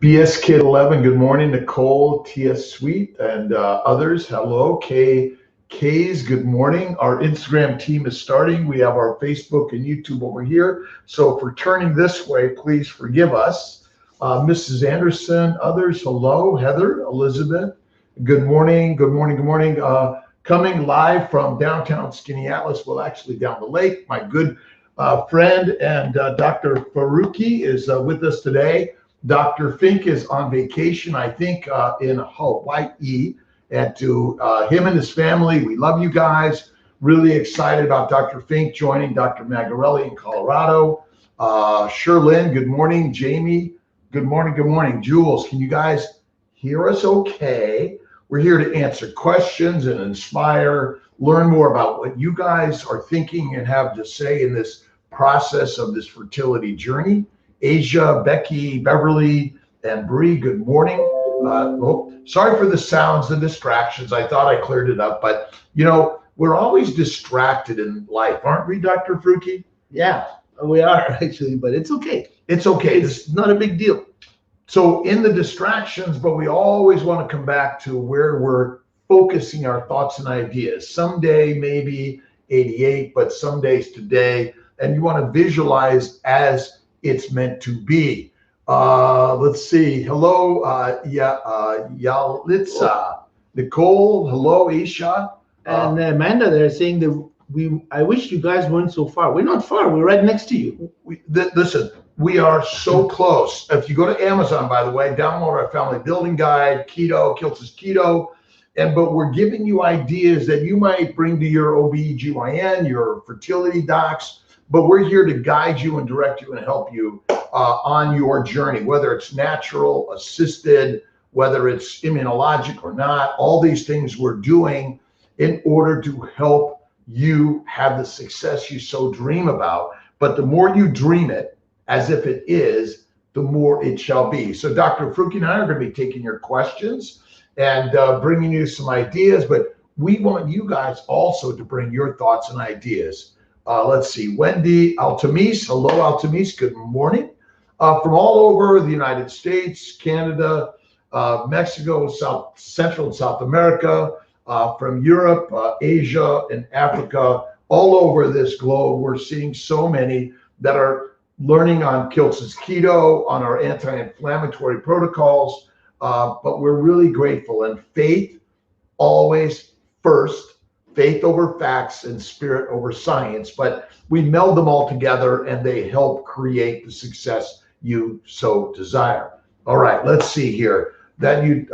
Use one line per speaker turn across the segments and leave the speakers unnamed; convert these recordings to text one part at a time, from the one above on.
BS Kid 11, good morning. Nicole, TS Sweet, and others. Hello, K's, good morning. Our Instagram team is starting. We have our Facebook and YouTube over here. So if we're turning this way, please forgive us. Mrs. Anderson, others, hello. Heather, Elizabeth, good morning. Good morning. Good morning. Coming live from downtown Skaneateles, well, actually down the lake. My good friend and Dr. Faruqi is with us today. Dr. Fink is on vacation, I think, in Hawaii. And to him and his family, we love you guys. Really excited about Dr. Fink joining Dr. Magarelli in Colorado. Sherlyn, good morning. Jamie, good morning. Good morning. Jules, can you guys hear us okay? We're here to answer questions and inspire, learn more about what you guys are thinking and have to say in this process of this fertility journey. Asia, Becky, Beverly, and Bree, good morning. Sorry for the sounds and distractions. I thought I cleared it up, but you know, we're always distracted in life, aren't we, Dr. Faruqi?
Yeah, we are actually, but it's okay.
It's okay.
It's not a big deal.
So in the distractions, but we always want to come back to where we're focusing our thoughts and ideas. Someday, maybe 88, but some days today, and you want to visualize as it's meant to be. Let's see. Hello, Yalitza. Nicole, hello, Isha.
And Amanda, they're saying that I wish you guys weren't so far. We're not far. We're right next to you.
Listen, we are so close. If you go to Amazon, by the way, download our family building guide, keto, kiltz keto. But we're giving you ideas that you might bring to your OB/GYN, your fertility docs. But we're here to guide you and direct you and help you on your journey, whether it's natural, assisted, whether it's immunologic or not. All these things we're doing in order to help you have the success you so dream about. But the more you dream it as if it is, the more it shall be. So Dr. Faruqi and I are going to be taking your questions and bringing you some ideas. But we want you guys also to bring your thoughts and ideas. Let's see, Wendy Altamis. Hello, Altamis. Good morning. From all over the United States, Canada, Mexico, Central and South America, from Europe, Asia, and Africa, all over this globe, we're seeing so many that are learning on kiltz keto, on our anti-inflammatory protocols, but we're really grateful. And faith always first. Faith over facts and spirit over science, but we meld them all together and they help create the success you so desire. All right, let's see here. Then you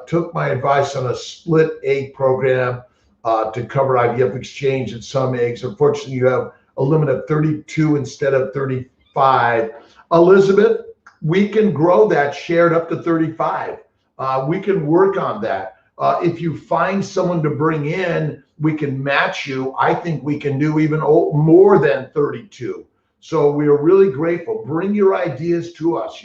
took my advice on a split egg program to cover IVF exchange and some eggs. Unfortunately, you have a limit of 32 instead of 35. Elizabeth, we can grow that shared up to 35. We can work on that. If you find someone to bring in, we can match you. I think we can do even more than 32. So we are really grateful. Bring your ideas to us.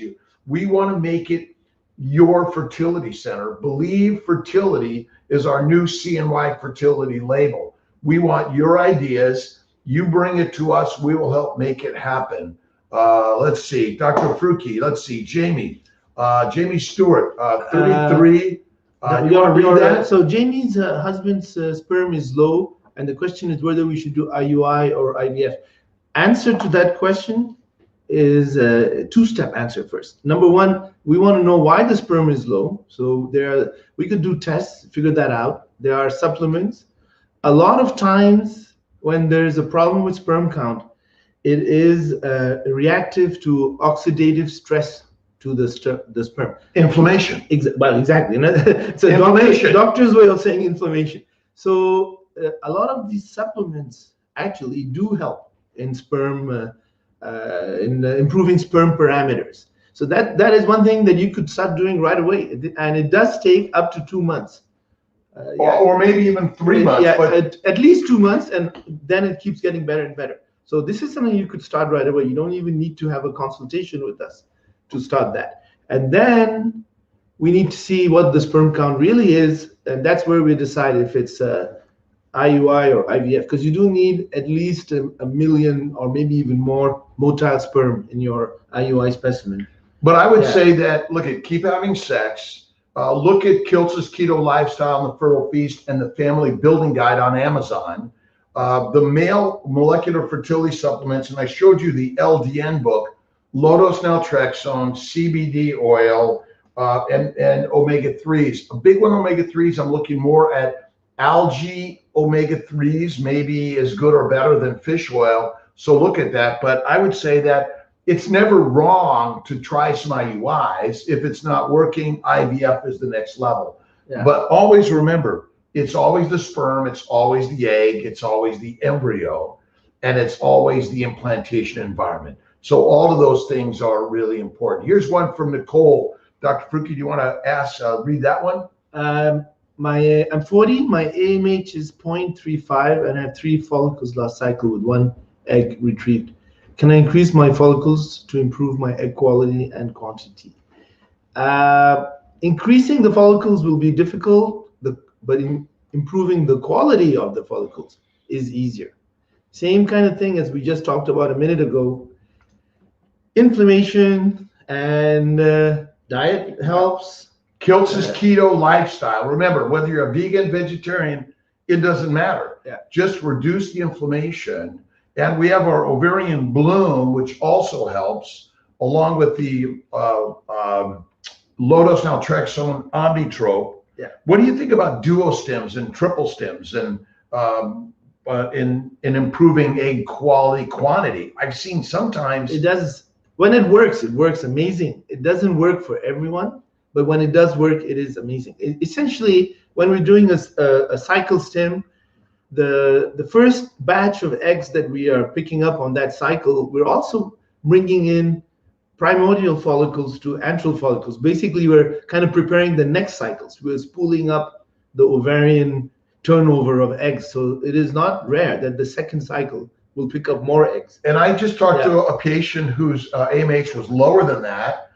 We want to make it your fertility center. Believe Fertility is our new CNY fertility label. We want your ideas. You bring it to us. We will help make it happen. Let's see, Dr. Faruqi. Let's see, Jamie Stewart, 33. You want to read that?
So Jamie's husband's sperm is low, and the question is whether we should do IUI or IVF. Answer to that question is a two-step answer first. Number one, we want to know why the sperm is low. So we could do tests, figure that out. There are supplements. A lot of times when there's a problem with sperm count, it is reactive to oxidative stress to the sperm.
Inflammation.
Well, exactly. So
inflammation.
Doctor's way of saying inflammation. So a lot of these supplements actually do help in sperm, in improving sperm parameters. So that is one thing that you could start doing right away. And it does take up to 2 months.
Or maybe even 3 months.
Yeah,
but
at least 2 months, and then it keeps getting better and better. So this is something you could start right away. You don't even need to have a consultation with us to start that. And then we need to see what the sperm count really is, and that's where we decide if it's IUI or IVF, because you do need at least a million or maybe even more motile sperm in your IUI specimen.
But I would say that, look at keep having sex. Look at Kiltz's Keto Lifestyle and the Fertile Feast and the Family Building Guide on Amazon. The male molecular fertility supplements, and I showed you the LDN book, low-dose naltrexone, CBD oil, and omega-3s. A big one, omega-3s, I'm looking more at algae omega-3s, maybe as good or better than fish oil. So look at that. But I would say that it's never wrong to try some IUIs. If it's not working, IVF is the next level. Yeah. But always remember, it's always the sperm, it's always the egg, it's always the embryo, and it's always the implantation environment. So all of those things are really important. Here's one from Nicole. Dr. Faruqi, do you want to read that one?
I'm 40, my AMH is 0.35, and I have 3 follicles last cycle with 1 egg retrieved. Can I increase my follicles to improve my egg quality and quantity? Increasing the follicles will be difficult, but improving the quality of the follicles is easier. Same kind of thing as we just talked about a minute ago. Inflammation and diet helps.
Kiltz's Keto Lifestyle. Remember, whether you're a vegan, vegetarian, it doesn't matter. Yeah. Just reduce the inflammation. And we have our ovarian bloom, which also helps, along with the low-dose naltrexone omnitrope. Yeah. What do you think about duo stems and triple stems and in improving egg quality, quantity? I've seen sometimes
it does. When it works amazing. It doesn't work for everyone, but when it does work, it is amazing. Essentially, when we're doing a cycle stem, the first batch of eggs that we are picking up on that cycle, we're also bringing in primordial follicles to antral follicles. Basically, we're kind of preparing the next cycles. We're spooling up the ovarian turnover of eggs. So it is not rare that the second cycle will pick up more eggs.
And I just talked to a patient whose AMH was lower than that,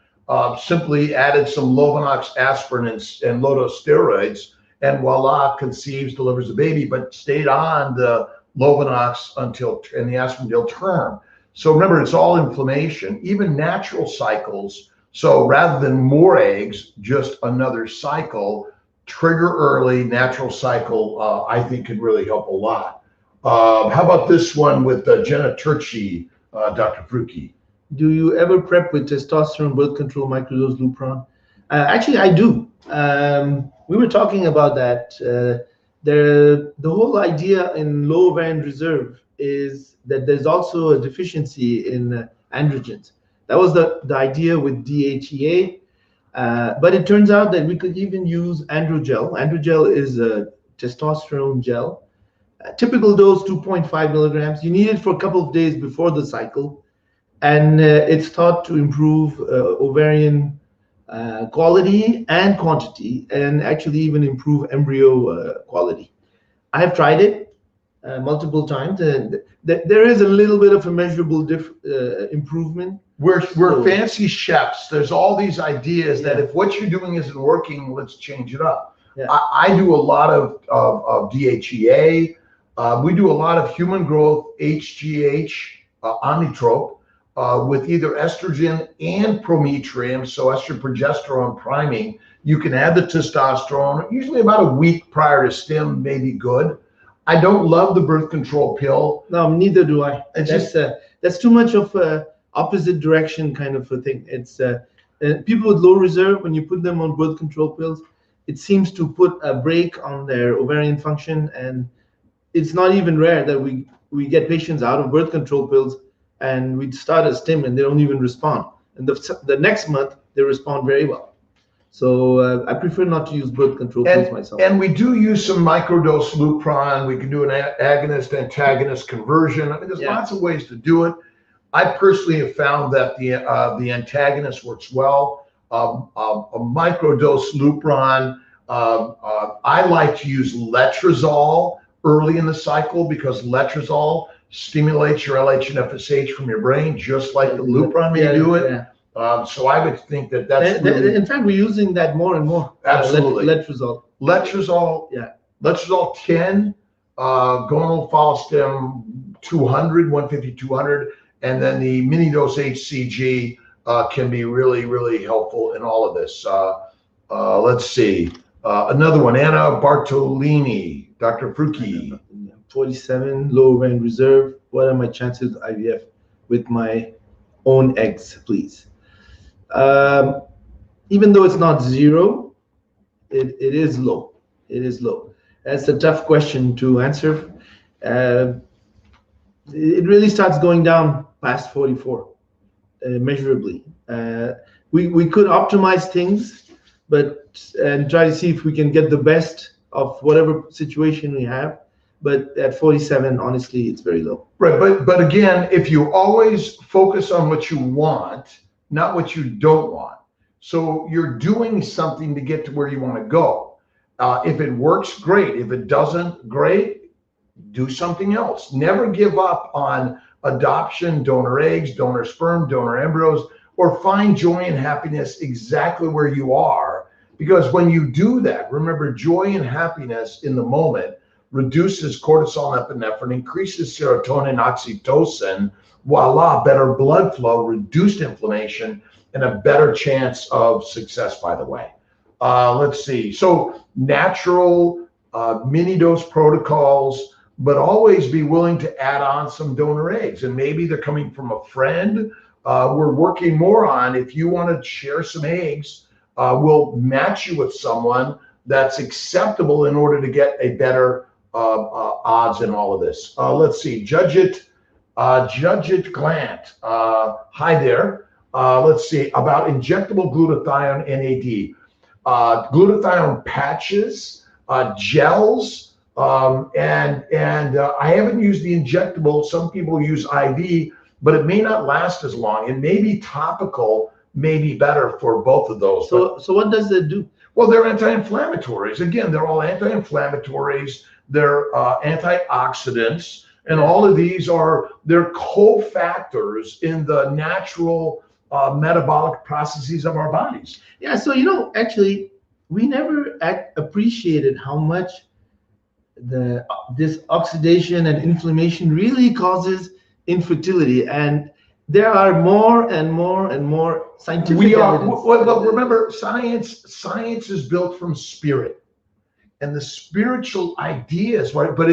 simply added some Lovenox aspirin and low-dose steroids, and voila, conceives, delivers a baby, but stayed on the Lovenox and the aspirin until term. So remember, it's all inflammation, even natural cycles. So rather than more eggs, just another cycle, trigger early, natural cycle, I think could really help a lot. How about this one with Jenna Turchi, Dr. Faruqi?
Do you ever prep with testosterone, birth control, microdose, Lupron? Actually, I do. We were talking about that. The whole idea in low ovarian reserve is that there's also a deficiency in androgens. That was the idea with DHEA, but it turns out that we could even use androgel. Androgel is a testosterone gel. Typical dose 2.5 milligrams. You need it for a couple of days before the cycle, and it's thought to improve ovarian quality and quantity, and actually even improve embryo quality. I have tried it multiple times, and there is a little bit of a measurable improvement.
We're fancy chefs. There's all these ideas that if what you're doing isn't working, let's change it up. Yeah. I do a lot of DHEA. We do a lot of human growth HGH omnitrope with either estrogen and prometrium, so estrogen progesterone priming. You can add the testosterone, usually about a week prior to stim may be good. I don't love the birth control pill.
No, neither do I. That's too much of a opposite direction kind of a thing. It's people with low reserve, when you put them on birth control pills, it seems to put a brake on their ovarian function, and it's not even rare that we get patients out of birth control pills and we start a stim and they don't even respond. And the next month, they respond very well. So I prefer not to use birth control pills myself.
And we do use some microdose Lupron. We can do an agonist-antagonist conversion. I mean, there's lots of ways to do it. I personally have found that the antagonist works well. A microdose Lupron. I like to use letrozole early in the cycle because letrozole stimulates your LH and FSH from your brain, just like the Lupron may do it. Yeah. So I would think that's really,
in fact, we're using that more and more.
Absolutely.
Letrozole.
Letrozole. Yeah. Letrozole 10, gonal follistim 200, 150, 200, and then the mini dose HCG can be really, really helpful in all of this. Let's see. Another one, Anna Bartolini, Dr. Faruqi.
47, low ovarian reserve. What are my chances of IVF with my own eggs, please? Even though it's not zero, it is low. It is low. That's a tough question to answer. It really starts going down past 44, measurably. We could optimize things, and try to see if we can get the best of whatever situation we have. But at 47, honestly, it's very low.
Right, but again, if you always focus on what you want, not what you don't want, so you're doing something to get to where you want to go. If it works, great. If it doesn't, great. Do something else. Never give up on adoption, donor eggs, donor sperm, donor embryos, or find joy and happiness exactly where you are. Because when you do that, remember, joy and happiness in the moment reduces cortisol and epinephrine, increases serotonin, oxytocin, voila, better blood flow, reduced inflammation, and a better chance of success, by the way. Let's see. So natural mini dose protocols, but always be willing to add on some donor eggs. And maybe they're coming from a friend. We're working more on, if you want to share some eggs, we'll match you with someone that's acceptable in order to get a better odds in all of this. Let's see, Judge It Glant. Hi there. Let's see about injectable glutathione NAD. Glutathione patches, gels, and I haven't used the injectable. Some people use IV, but it may not last as long. And maybe topical may be better for both of those.
So what does it do?
Well, they're anti-inflammatories. Again, they're all anti-inflammatories. They're antioxidants, and all of these they're cofactors in the natural metabolic processes of our bodies.
Yeah, so actually, we never appreciated how much this oxidation and inflammation really causes infertility, and there are more and more and more scientific evidence.
Well, remember, science is built from spirit and the spiritual ideas, right? But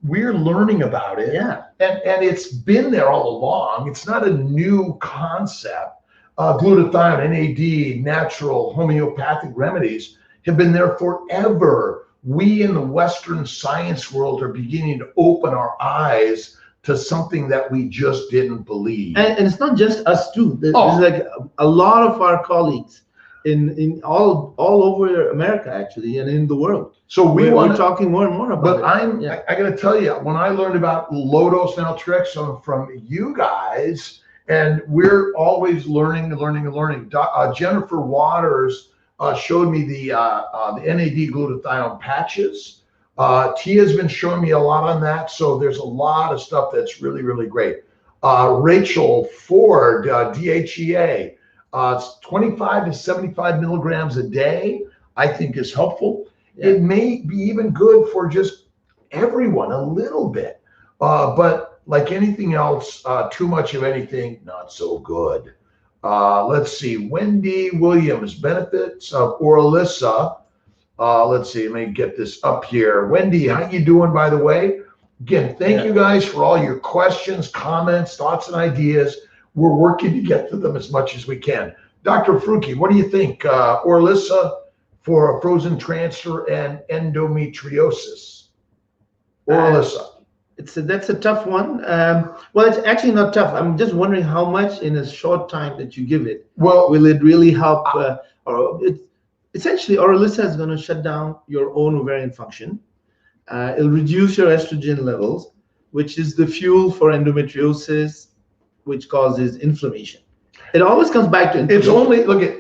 we're learning about it.
Yeah.
And it's been there all along. It's not a new concept. Glutathione, NAD, natural homeopathic remedies have been there forever. We in the Western science world are beginning to open our eyes to something that we just didn't believe.
And it's not just us too. There's like a lot of our colleagues in all over America, actually, and in the world.
So we're
talking more and more about
it. I got to tell you, when I learned about low-dose naltrexone from you guys, and we're always learning. Jennifer Waters showed me the NAD glutathione patches. Tia's been showing me a lot on that. So there's a lot of stuff that's really, really great. Rachel Ford, DHEA, 25 to 75 milligrams a day, I think is helpful. Yeah. It may be even good for just everyone a little bit, but like anything else, too much of anything, not so good. Let's see, Wendy Williams, benefits of Oralissa. Let's see, let me get this up here. Wendy, how you doing, by the way? Again, thank you guys for all your questions, comments, thoughts, and ideas. We're working to get to them as much as we can. Dr. Faruqi, what do you think? Oralissa for frozen transfer and endometriosis. Oralissa.
That's a tough one. Well, it's actually not tough. I'm just wondering how much in a short time that you give it.
Well,
will it really help? Essentially, Oralissa is going to shut down your own ovarian function. It'll reduce your estrogen levels, which is the fuel for endometriosis, which causes inflammation. It always comes back to inflammation.
It's only, look at,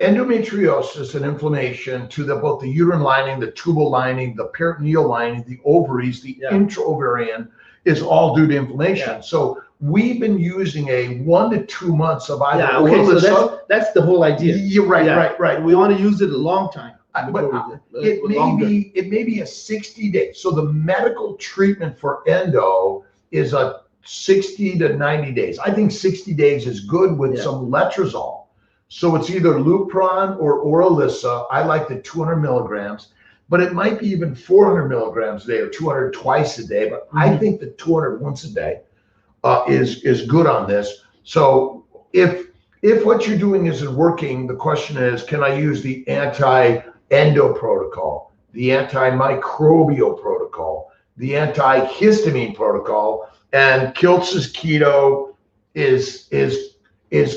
endometriosis and inflammation to both the uterine lining, the tubal lining, the peritoneal lining, the ovaries, the intra-ovarian is all due to inflammation. Yeah. So we've been using a 1 to 2 months of either Oralissa.
So that's the whole idea.
You're right, right.
We want to use it a long time.
It may be a 60 days. So the medical treatment for endo is a 60 to 90 days. I think 60 days is good with some letrozole. So it's either Lupron or Oralisa. I like the 200 milligrams, but it might be even 400 milligrams a day or 200 twice a day. But I think the 200 once a day is good on this. So if what you're doing isn't working, the question is, can I use the anti-endo protocol, the antimicrobial protocol, the antihistamine protocol? And kiltz's keto is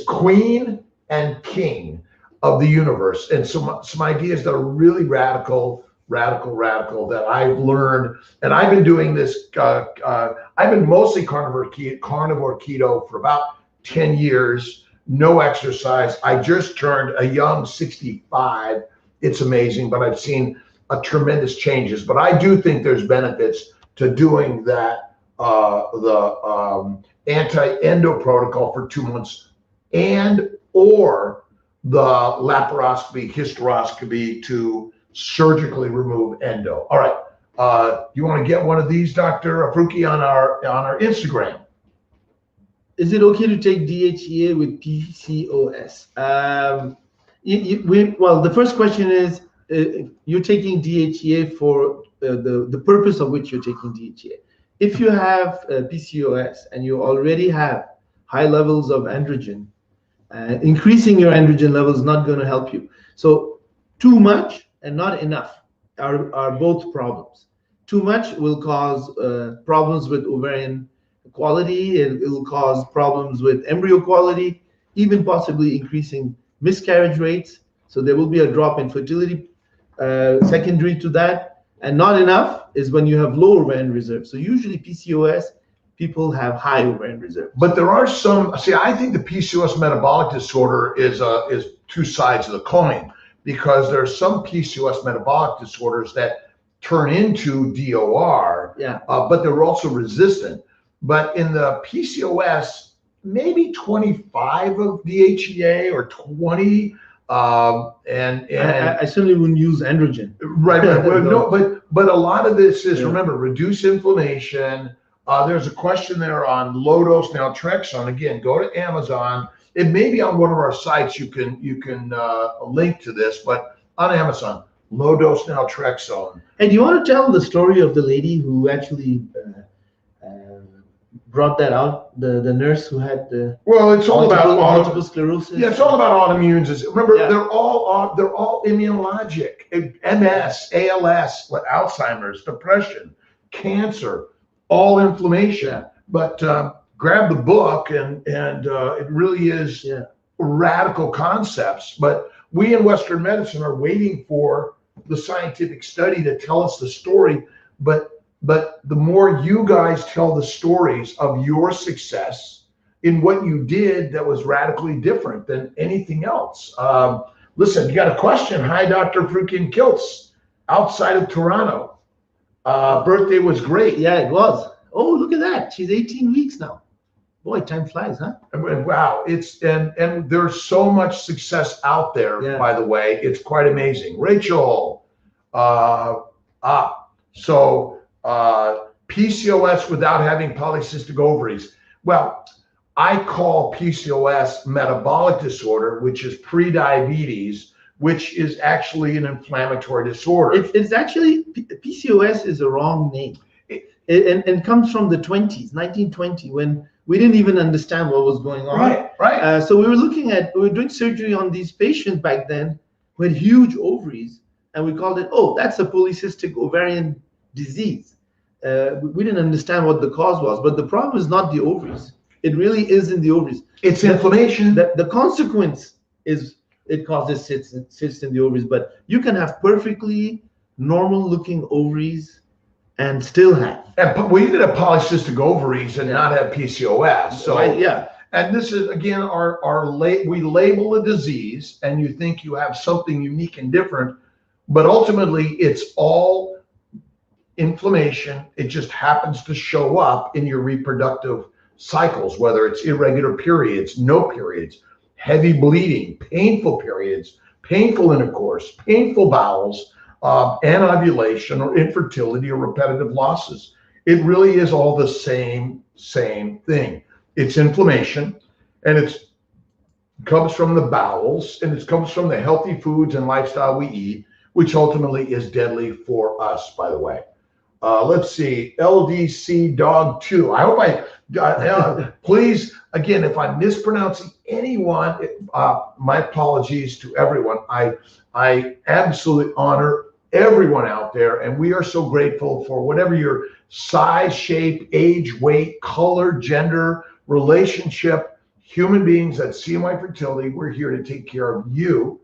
queen and king of the universe. And some ideas that are really radical that I've learned. And I've been doing this, I've been mostly carnivore keto for about 10 years, no exercise. I just turned a young 65. It's amazing, but I've seen tremendous changes. But I do think there's benefits to doing that, the anti-endo protocol for 2 months and or the laparoscopy, hysteroscopy to surgically remove endo. All right. You want to get one of these, Dr. Faruqi, on our Instagram?
Is it okay to take DHEA with PCOS? Well, the first question is, you're taking DHEA for the purpose of which you're taking DHEA. If you have PCOS and you already have high levels of androgen, increasing your androgen level is not going to help you. So too much and not enough are both problems. Too much will cause problems with ovarian quality. It will cause problems with embryo quality, even possibly increasing miscarriage rates. So there will be a drop in fertility secondary to that. And not enough is when you have low ovarian reserve. So usually PCOS, people have high ovarian reserve.
But there are some, I think the PCOS metabolic disorder is two sides of the coin, because there are some PCOS metabolic disorders that turn into DOR, but they're also resistant. But in the PCOS, maybe 25 of DHEA or 20. And
I certainly wouldn't use androgen.
Right. Well, no, but a lot of this is, remember, reduce inflammation. There's a question there on low dose naltrexone. Again, go to Amazon. It may be on one of our sites. You can link to this, but on Amazon, low dose naltrexone.
And do you want to tell the story of the lady who actually brought that out, the nurse who had the
it's all about
multiple sclerosis?
Yeah, it's all about autoimmune disease. Remember, they're all immunologic. MS, ALS, Alzheimer's, depression, cancer, all inflammation. But grab the book, and it really is radical concepts. But we in Western medicine are waiting for the scientific study to tell us the story. But the more you guys tell the stories of your success in what you did that was radically different than anything else. Listen, you got a question? Hi, Dr. Faruqi in kiltz, outside of Toronto. Birthday was great.
Yeah, it was. Oh, look at that. She's 18 weeks now. Boy, time flies, huh?
Wow. And there's so much success out there, by the way. It's quite amazing. Rachel, PCOS without having polycystic ovaries. Well, I call PCOS metabolic disorder, which is pre-diabetes, which is actually an inflammatory disorder.
It's actually, PCOS is a wrong name. And comes from the 1920, when we didn't even understand what was going on.
Right.
So we were doing surgery on these patients back then who had huge ovaries, and we called it, that's a polycystic ovarian disease. We didn't understand what the cause was, but the problem is not the ovaries. It really is in the ovaries.
It's inflammation.
The consequence is it causes cysts in the ovaries, but you can have perfectly normal looking ovaries and still have.
We could have polycystic ovaries and not have PCOS. So and this is again we label a disease, and you think you have something unique and different, but ultimately it's all inflammation. It just happens to show up in your reproductive cycles, whether it's irregular periods, no periods, heavy bleeding, painful periods, painful intercourse, painful bowels, anovulation or infertility or repetitive losses. It really is all the same thing. It's inflammation, and it comes from the bowels, and it comes from the healthy foods and lifestyle we eat, which ultimately is deadly for us, by the way. Let's see, LDC Dog 2. I hope please, again, if I'm mispronouncing anyone, my apologies to everyone. I absolutely honor everyone out there, and we are so grateful for whatever your size, shape, age, weight, color, gender, relationship, human beings at CMI Fertility. We're here to take care of you,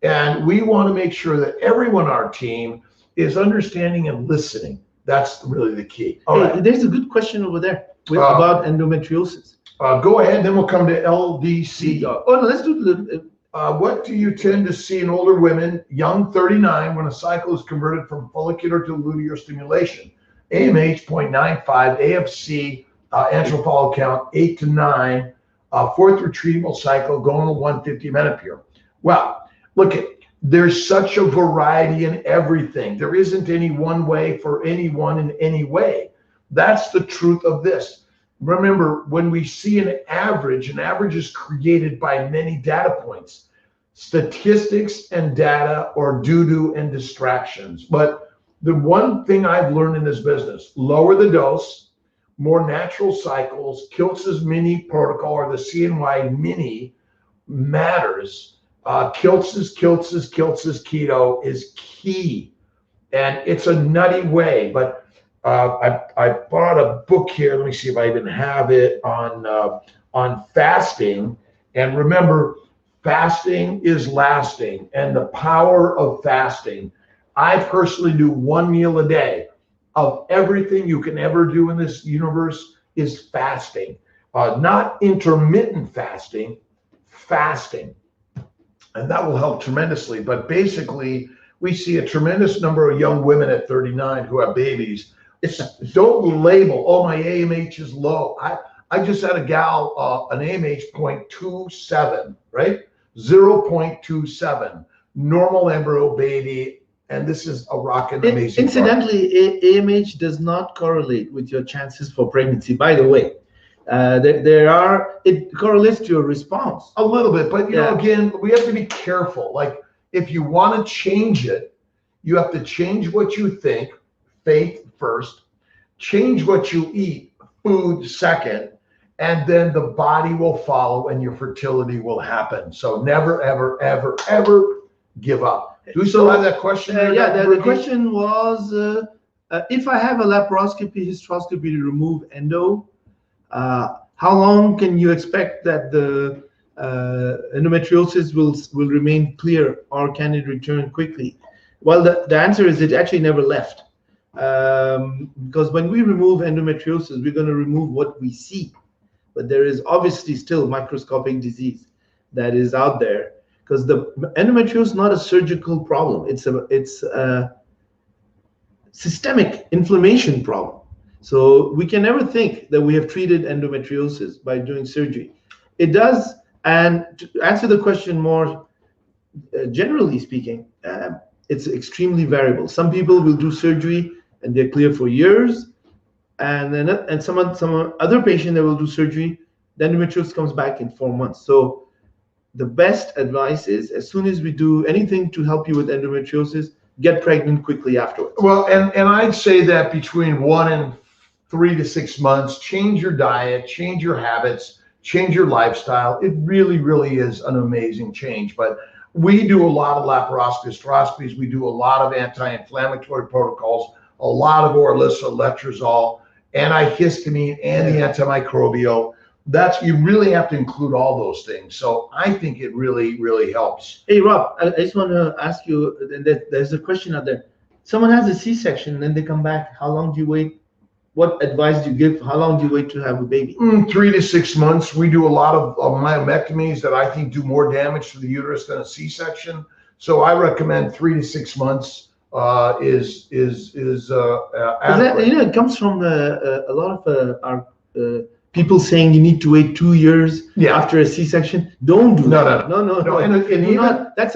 and we want to make sure that everyone on our team is understanding and listening. That's really the key.
All right. There's a good question over there about endometriosis.
Go ahead, then we'll come to LDC.
Oh, no, let's do the...
What do you tend to see in older women, young 39, when a cycle is converted from follicular to luteal stimulation? AMH 0.95, AFC, antral follicle count 8 to 9, fourth retrievable cycle going to 150 menopause. Well, look, there's such a variety in everything. There isn't any one way for anyone in any way. That's the truth of this. Remember, when we see an average is created by many data points. Statistics and data are doo-doo and distractions. But the one thing I've learned in this business, lower the dose, more natural cycles, kiltz's mini protocol or the CNY mini matters. Kiltz's keto is key, and it's a nutty way. But I bought a book here. Let me see if I even have it on fasting. And remember, fasting is lasting, and the power of fasting. I personally do 1 meal a day. Of everything you can ever do in this universe is fasting, not intermittent fasting, fasting. And that will help tremendously. But basically, we see a tremendous number of young women at 39 who have babies. Don't label, oh, my AMH is low. I just had a gal, an AMH 0.27, right? 0.27, normal embryo baby. And this is a rockin' amazing.
Incidentally, AMH does not correlate with your chances for pregnancy, by the way. It correlates to your response
a little bit, but you know, again, we have to be careful. Like, if you want to change it, you have to change what you think, faith first, change what you eat, food second, and then the body will follow and your fertility will happen. So never, ever, ever, ever give up. Do you still have that question?
The question was, if I have a laparoscopy, hysteroscopy to remove endo, how long can you expect that the endometriosis will remain clear, or can it return quickly? Well, the answer is it actually never left. Because when we remove endometriosis, we're going to remove what we see. But there is obviously still microscopic disease that is out there, because the endometriosis is not a surgical problem. It's a systemic inflammation problem. So we can never think that we have treated endometriosis by doing surgery. It does, and to answer the question more generally speaking, it's extremely variable. Some people will do surgery and they're clear for years, and then some other patient that will do surgery, the endometriosis comes back in 4 months. So the best advice is, as soon as we do anything to help you with endometriosis, get pregnant quickly afterwards.
Well, and I'd say that between 1 and 3 to 6 months, change your diet, change your habits, change your lifestyle. It really, really is an amazing change. But we do a lot of laparoscopy, hysteroscopies. We do a lot of anti-inflammatory protocols, a lot of Orilissa, letrozole, antihistamine, and the antimicrobial. You really have to include all those things. So I think it really, really helps.
Hey, Rob, I just want to ask you, there's a question out there. Someone has a C-section and then they come back. How long do you wait? What advice do you give? How long do you wait to have a baby?
3 to 6 months. We do a lot of myomectomies that I think do more damage to the uterus than a C-section. So I recommend 3 to 6 months is adequate.
It comes from a lot of our people saying you need to wait 2 years after a C-section. Don't do that. No. And that's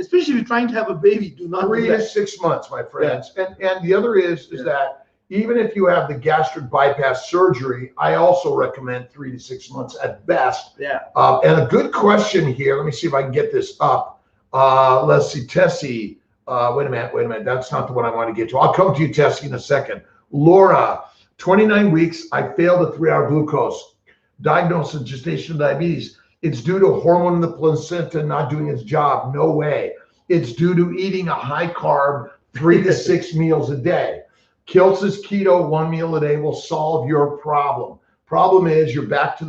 especially if you're trying to have a baby, do not
3 to 6 months, my friends. And the other is that even if you have the gastric bypass surgery, I also recommend 3 to 6 months at best.
Yeah.
And a good question here. Let me see if I can get this up. Let's see, Tessie. Wait a minute. That's not the one I want to get to. I'll come to you, Tessie, in a second. Laura, 29 weeks. I failed a 3-hour glucose. Diagnosed with gestational diabetes. It's due to hormone in the placenta not doing its job. No way. It's due to eating a high carb 3 to 6 meals a day. Kiltz's keto 1 meal a day will solve your problem. Problem is you're back to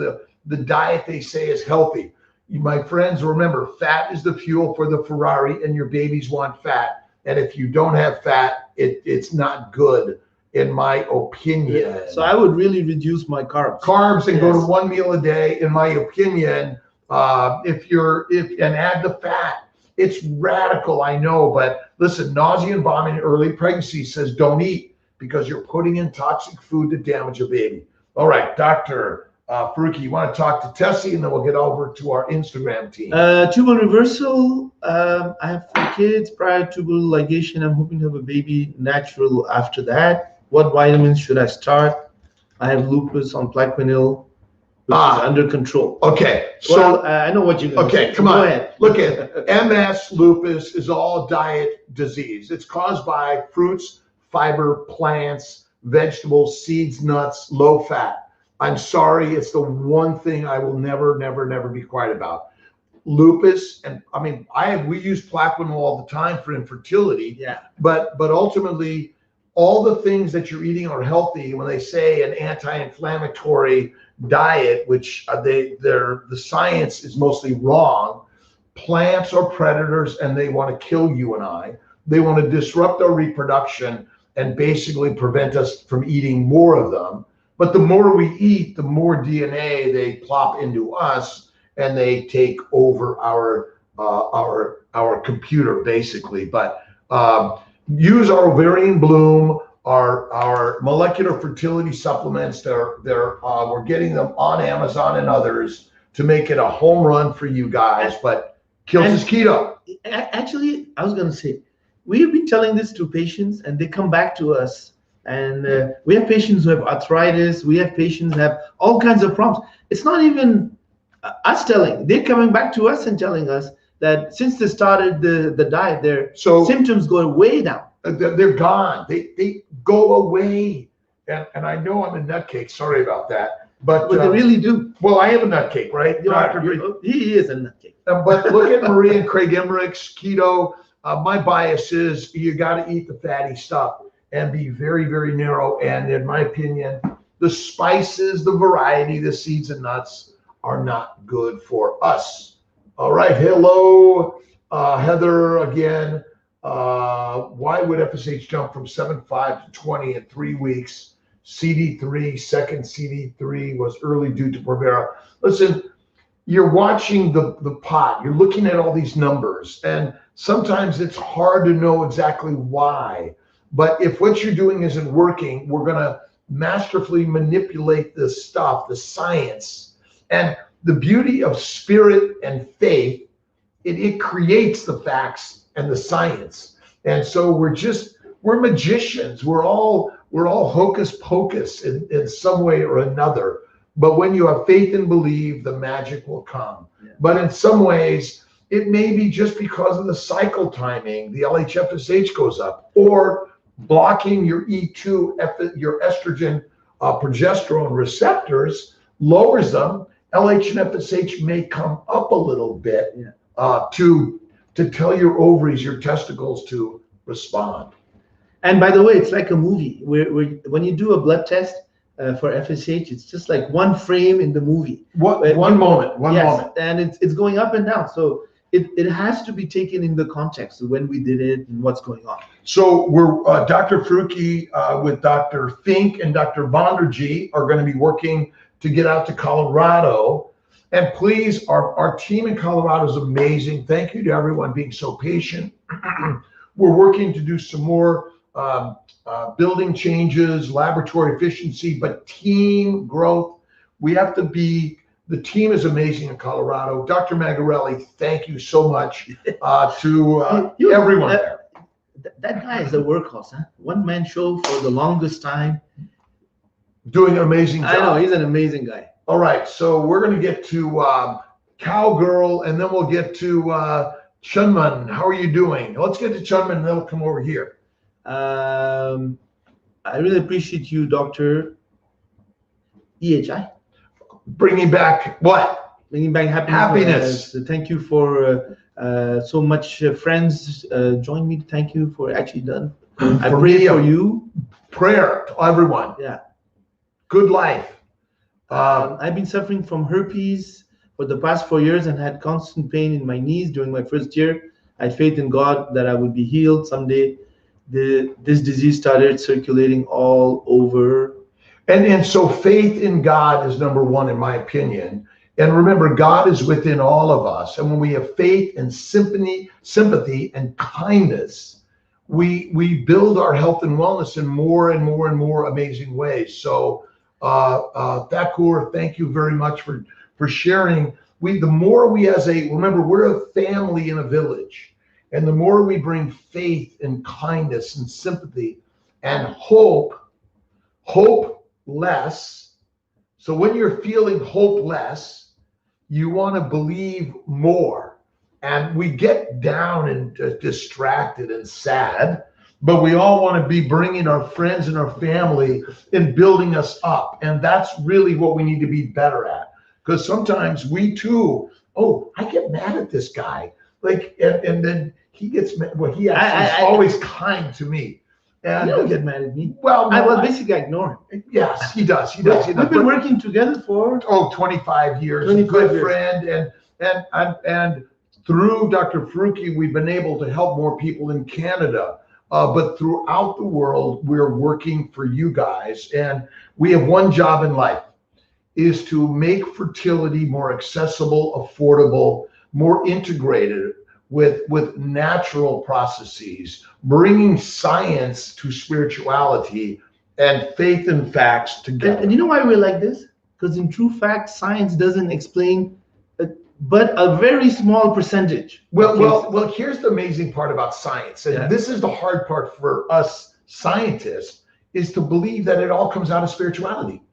the diet they say is healthy. You, my friends, remember, fat is the fuel for the Ferrari, and your babies want fat. And if you don't have fat, it's not good, in my opinion.
Yeah. So I would really reduce my carbs.
Carbs and go to 1 meal a day, in my opinion. And add the fat. It's radical, I know, but listen, nausea and vomiting in early pregnancy says don't eat because you're putting in toxic food to damage a baby. All right, Dr. Faruqi, you want to talk to Tessie, and then we'll get over to our Instagram team.
Tubal reversal. I have 4 kids. Prior tubal ligation, I'm hoping to have a baby natural after that. What vitamins should I start? I have lupus on Plaquenil, which is under control.
Okay, so
well, I know what you're going to say.
Come on.
Go ahead.
Look at MS, lupus is all diet disease. It's caused by fruits, fiber, plants, vegetables, seeds, nuts, low fat. I'm sorry, it's the one thing I will never be quiet about. Lupus, and I mean, we use Plaquenil all the time for infertility.
Yeah.
But ultimately, all the things that you're eating are healthy. When they say an anti-inflammatory diet, which the science is mostly wrong. Plants are predators, and they want to kill you and I. They want to disrupt our reproduction and basically prevent us from eating more of them. But the more we eat, the more DNA they plop into us, and they take over our computer basically. But use our ovarian bloom, our molecular fertility supplements. We're getting them on Amazon and others to make it a home run for you guys. But kiltz keto.
Actually, I was going to say, we've been telling this to patients, and they come back to us. And we have patients who have arthritis. We have patients who have all kinds of problems. It's not even us telling. They're coming back to us and telling us that since they started the diet, their symptoms go way down.
They're gone. They go away. And I know I'm a nutcake. Sorry about that. But
they really do.
Well, I have a nutcake, right?
He is a nutcake.
But look at Marie and Craig Emmerich's keto. My bias is you got to eat the fatty stuff and be very narrow. And in my opinion, the spices, the variety, the seeds and nuts are not good for us. All right. Hello, Heather again. Why would FSH jump from 7.5 to 20 in 3 weeks? CD3, second CD3 was early due to Provera. Listen, you're watching the pot. You're looking at all these numbers, and sometimes it's hard to know exactly why. But if what you're doing isn't working, we're going to masterfully manipulate this stuff, the science. And the beauty of spirit and faith, it creates the facts and the science. And so we're magicians. We're all hocus pocus in some way or another. But when you have faith and believe, the magic will come. Yeah. But in some ways, it may be just because of the cycle timing, the LH-FSH goes up, or blocking your E2, your estrogen, progesterone receptors, lowers them. LH and FSH may come up a little bit to tell your ovaries, your testicles to respond.
And by the way, it's like a movie. When you do a blood test for FSH, it's just like one frame in the movie.
One moment.
And it's going up and down. So it has to be taken in the context of when we did it and what's going on.
So we're Dr. Faruqi with Dr. Fink and Dr. Bonderji are going to be working to get out to Colorado. And please, our team in Colorado is amazing. Thank you to everyone being so patient. We're working to do some more building changes, laboratory efficiency, but team growth. We have to be, the team is amazing in Colorado. Dr. Magarelli, thank you so much to everyone there.
That guy is a workhorse, huh? One man show for the longest time.
Doing an amazing job.
I know, he's an amazing guy.
All right, so we're going to get to Cowgirl, and then we'll get to Chunman. How are you doing? Let's get to Chunman, and then we'll come over here.
I really appreciate you, Dr. EHI.
Bringing back what?
Bringing back happiness. Thank you for so much friends join me. Thank you for actually done. I pray for you.
Prayer to everyone.
Yeah.
Good life.
I've been suffering from herpes for the past 4 years and had constant pain in my knees during my first year. I had faith in God that I would be healed someday. This disease started circulating all over.
And so faith in God is number one, in my opinion. And remember, God is within all of us. And when we have faith and sympathy and kindness, we build our health and wellness in more and more and more amazing ways. So Thakur, thank you very much for sharing. Remember, we're a family in a village. And the more we bring faith and kindness and sympathy and hope less. So when you're feeling hopeless, you want to believe more. And we get down and distracted and sad, but we all want to be bringing our friends and our family and building us up. And that's really what we need to be better at. Because sometimes we too, I get mad at this guy. And then he gets mad. Well, he actually is always kind to me. And
you don't get mad at me.
Well, no,
basically ignore him.
Yes, he does. We've
been working together for
25 years.
25 years.
Friend, and through Dr. Faruqi, we've been able to help more people in Canada. But throughout the world, we're working for you guys, and we have one job in life, is to make fertility more accessible, affordable, more integrated with natural processes, bringing science to spirituality and faith and facts together.
And you know why we're like this? Because in true fact, science doesn't explain but a very small percentage.
Well, here's the amazing part about science, and this is the hard part for us scientists, is to believe that it all comes out of spirituality.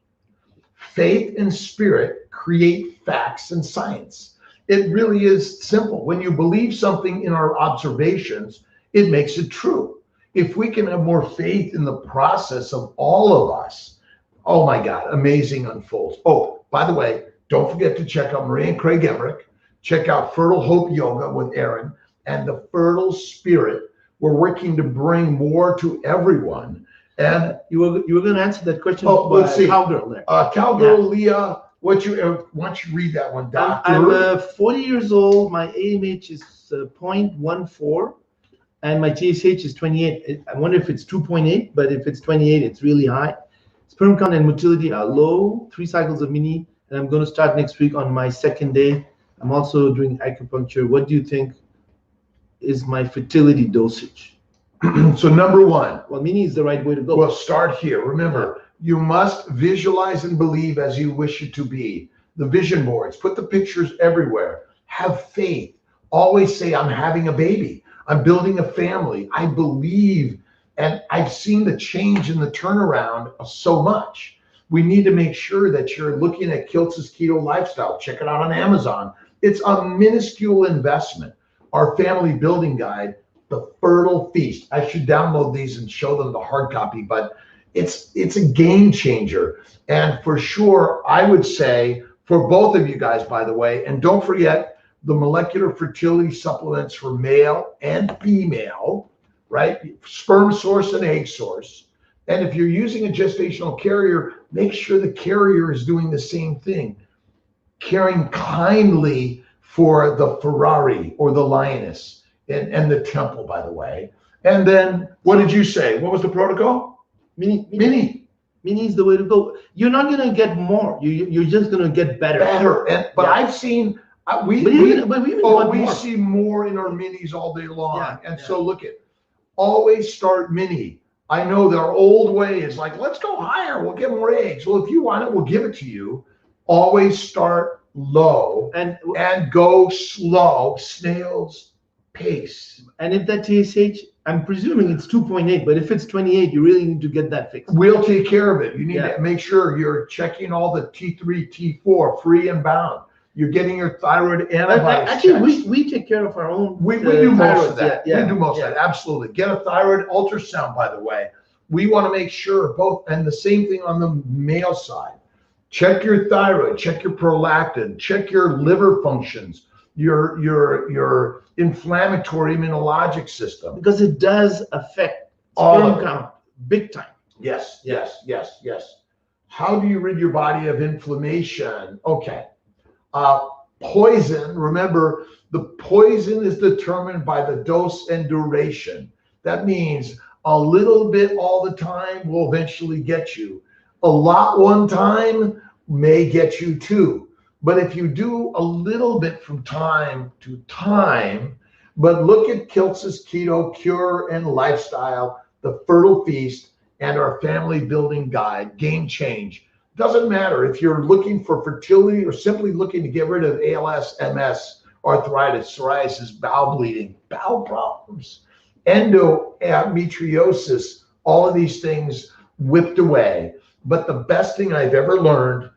Faith and spirit create facts and science. It really is simple. When you believe something in our observations, it makes it true. If we can have more faith in the process of all of us, oh my God, amazing unfolds. Oh, by the way, don't forget to check out Marie and Craig Emmerich. Check out Fertile Hope Yoga with Aaron and the Fertile Spirit. We're working to bring more to everyone. And
you were going to answer that question.
Let's see.
Cowgirl there.
Cowgirl, Leah. Why don't you read that one, Doctor?
I'm 40 years old. My AMH is 0.14, and my TSH is 28. I wonder if it's 2.8, but if it's 28, it's really high. Sperm count and motility are low. 3 cycles of mini, and I'm going to start next week on my second day. I'm also doing acupuncture. What do you think is my fertility dosage?
So number one.
Well, mini is the right way to go.
Well, start here. Remember, you must visualize and believe as you wish it to be. The vision boards, put the pictures everywhere. Have faith. Always say, I'm having a baby. I'm building a family. I believe. And I've seen the change in the turnaround so much. We need to make sure that you're looking at Kiltz's Keto Lifestyle. Check it out on Amazon. It's a minuscule investment. Our family building guide, The Fertile Feast. I should download these and show them the hard copy, but it's a game changer. And for sure, I would say for both of you guys, by the way, and don't forget the molecular fertility supplements for male and female, right? Sperm source and egg source. And if you're using a gestational carrier, make sure the carrier is doing the same thing. Caring kindly for the Ferrari or the lioness and the temple, by the way. And then what did you say? What was the protocol? Mini
is the way to go. You're not going to get more. You're just going to get better.
But I've seen we see more in our minis all day long. So look at, always start mini. I know their old way is like, let's go higher. We'll get more eggs. Well, if you want it, we'll give it to you. Always start low and go slow. Snails pace.
And if that TSH, I'm presuming it's 2.8, but if it's 28, you really need to get that fixed.
We'll take care of it. You need to make sure you're checking all the T3, T4, free and bound. You're getting your thyroid antibodies.
Actually, we take care of our own.
We do most of that.
Yeah,
we do most of that. Absolutely. Get a thyroid ultrasound, by the way. We want to make sure both, and the same thing on the male side. Check your thyroid, check your prolactin, check your liver functions, your inflammatory immunologic system.
Because it does affect sperm count big time.
Yes. How do you rid your body of inflammation? Okay. Poison, remember, the poison is determined by the dose and duration. That means a little bit all the time will eventually get you. A lot one time may get you too. But if you do a little bit from time to time, but look at Kiltz's Keto Cure and Lifestyle, the Fertile Feast, and our family building guide, Game Change. Doesn't matter if you're looking for fertility or simply looking to get rid of ALS, MS, arthritis, psoriasis, bowel bleeding, bowel problems, endometriosis, all of these things whipped away. But the best thing I've ever learned,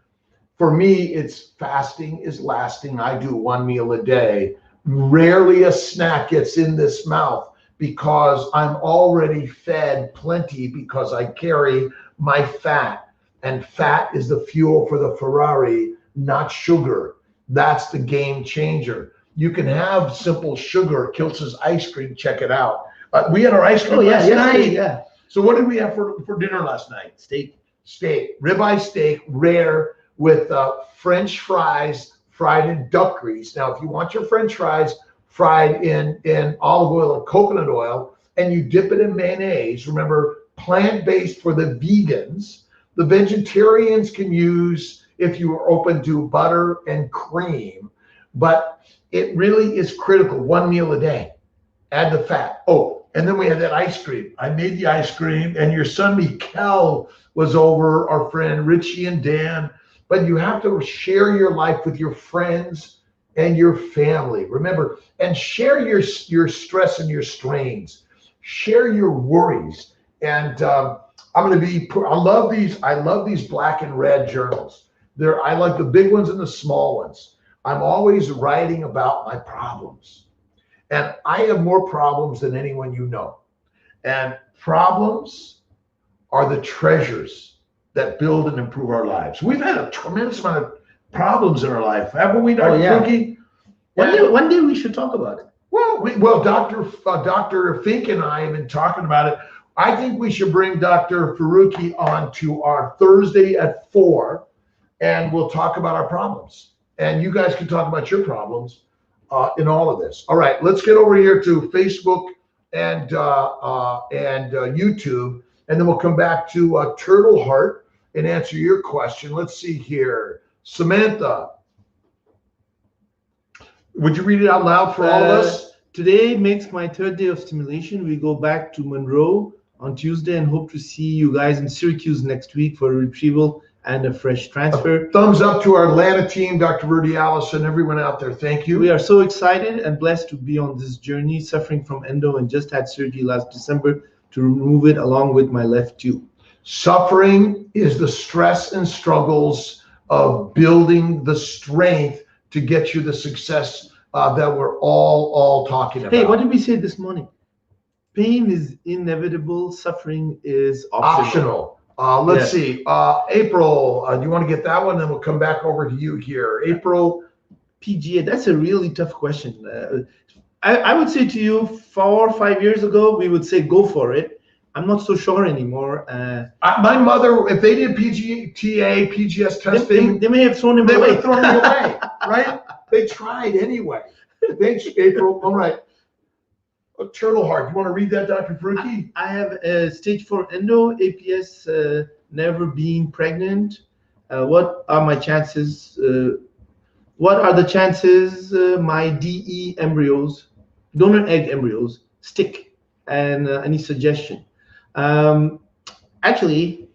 for me, it's fasting is lasting. I do one meal a day. Rarely a snack gets in this mouth because I'm already fed plenty because I carry my fat. And fat is the fuel for the Ferrari, not sugar. That's the game changer. You can have simple sugar, Kiltz's ice cream, check it out. We had our ice cream last night.
Yeah.
So what did we have for dinner last night?
Steak,
ribeye steak, rare, with French fries fried in duck grease. Now, if you want your French fries fried in olive oil or coconut oil, and you dip it in mayonnaise, remember, plant-based for the vegans. The vegetarians can use, if you are open to, butter and cream, but it really is critical. One meal a day. Add the fat. Oh, and then we had that ice cream. I made the ice cream, and your son Mikel was over, our friend Richie and Dan. But you have to share your life with your friends and your family. Remember, and share your stress and your strains. Share your worries. And I love these black and red journals. I like the big ones and the small ones. I'm always writing about my problems. And I have more problems than anyone you know. And problems are the treasures that build and improve our lives. We've had a tremendous amount of problems in our life, haven't we, Dr. Faruqi?
One day we should talk about it.
Well, Dr. Fink and I have been talking about it. I think we should bring Dr. Faruqi on to our Thursday at 4, and we'll talk about our problems. And you guys can talk about your problems in all of this. All right, let's get over here to Facebook and YouTube, and then we'll come back to Turtle Heart and answer your question. Let's see here. Samantha, would you read it out loud for all of us?
Today makes my 3rd day of stimulation. We go back to Monroe on Tuesday and hope to see you guys in Syracuse next week for a retrieval and a fresh transfer.
Thumbs up to our Atlanta team, Dr. Rudy Allison, everyone out there. Thank you.
We are so excited and blessed to be on this journey, suffering from endo, and just had surgery last December to remove it along with my left tube.
Suffering is the stress and struggles of building the strength to get you the success that we're all talking about.
Hey, what did we say this morning? Pain is inevitable. Suffering is optional.
Let's see. April, do you want to get that one? Then we'll come back over to you here. April.
PGA, that's a really tough question. I would say to you 4 or 5 years ago, we would say go for it. I'm not so sure anymore.
My mother, if they did PGTA, PGS testing,
they may have thrown him away.
They would have thrown him away, right? They tried anyway. Thanks, April. All right. Turtle Heart. You want to read that, Dr. Faruqi?
I have a stage 4 endo, APS, never being pregnant. What are my chances? What are the chances my DE embryos, donor egg embryos, stick? And any suggestion? Actually,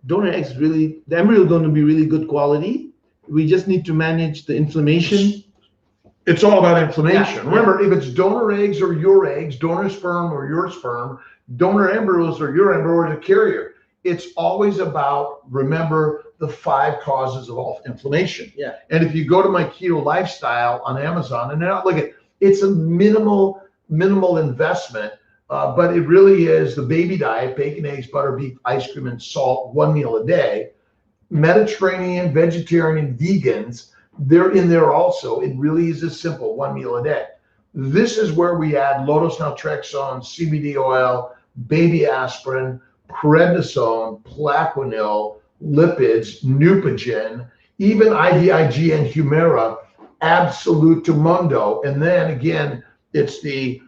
donor eggs the embryo is going to be really good quality. We just need to manage the inflammation
It's all about inflammation.
Yeah,
Remember, if it's donor eggs or your eggs, donor sperm or your sperm, donor embryos or your embryo or the carrier, it's always about, remember, the 5 causes of all inflammation.
Yeah.
And if you go to my keto lifestyle on Amazon, and now look at, it's a minimal investment, but it really is the baby diet: bacon, eggs, butter, beef, ice cream, and salt, 1 meal a day. Mediterranean, vegetarian, vegans, they're in there also. It really is as simple, 1 meal a day. This is where we add low-dose naltrexone, CBD oil, baby aspirin, prednisone, plaquenil, lipids, Neupogen, even IVIG and Humira, absolutumundo. And then again, it's the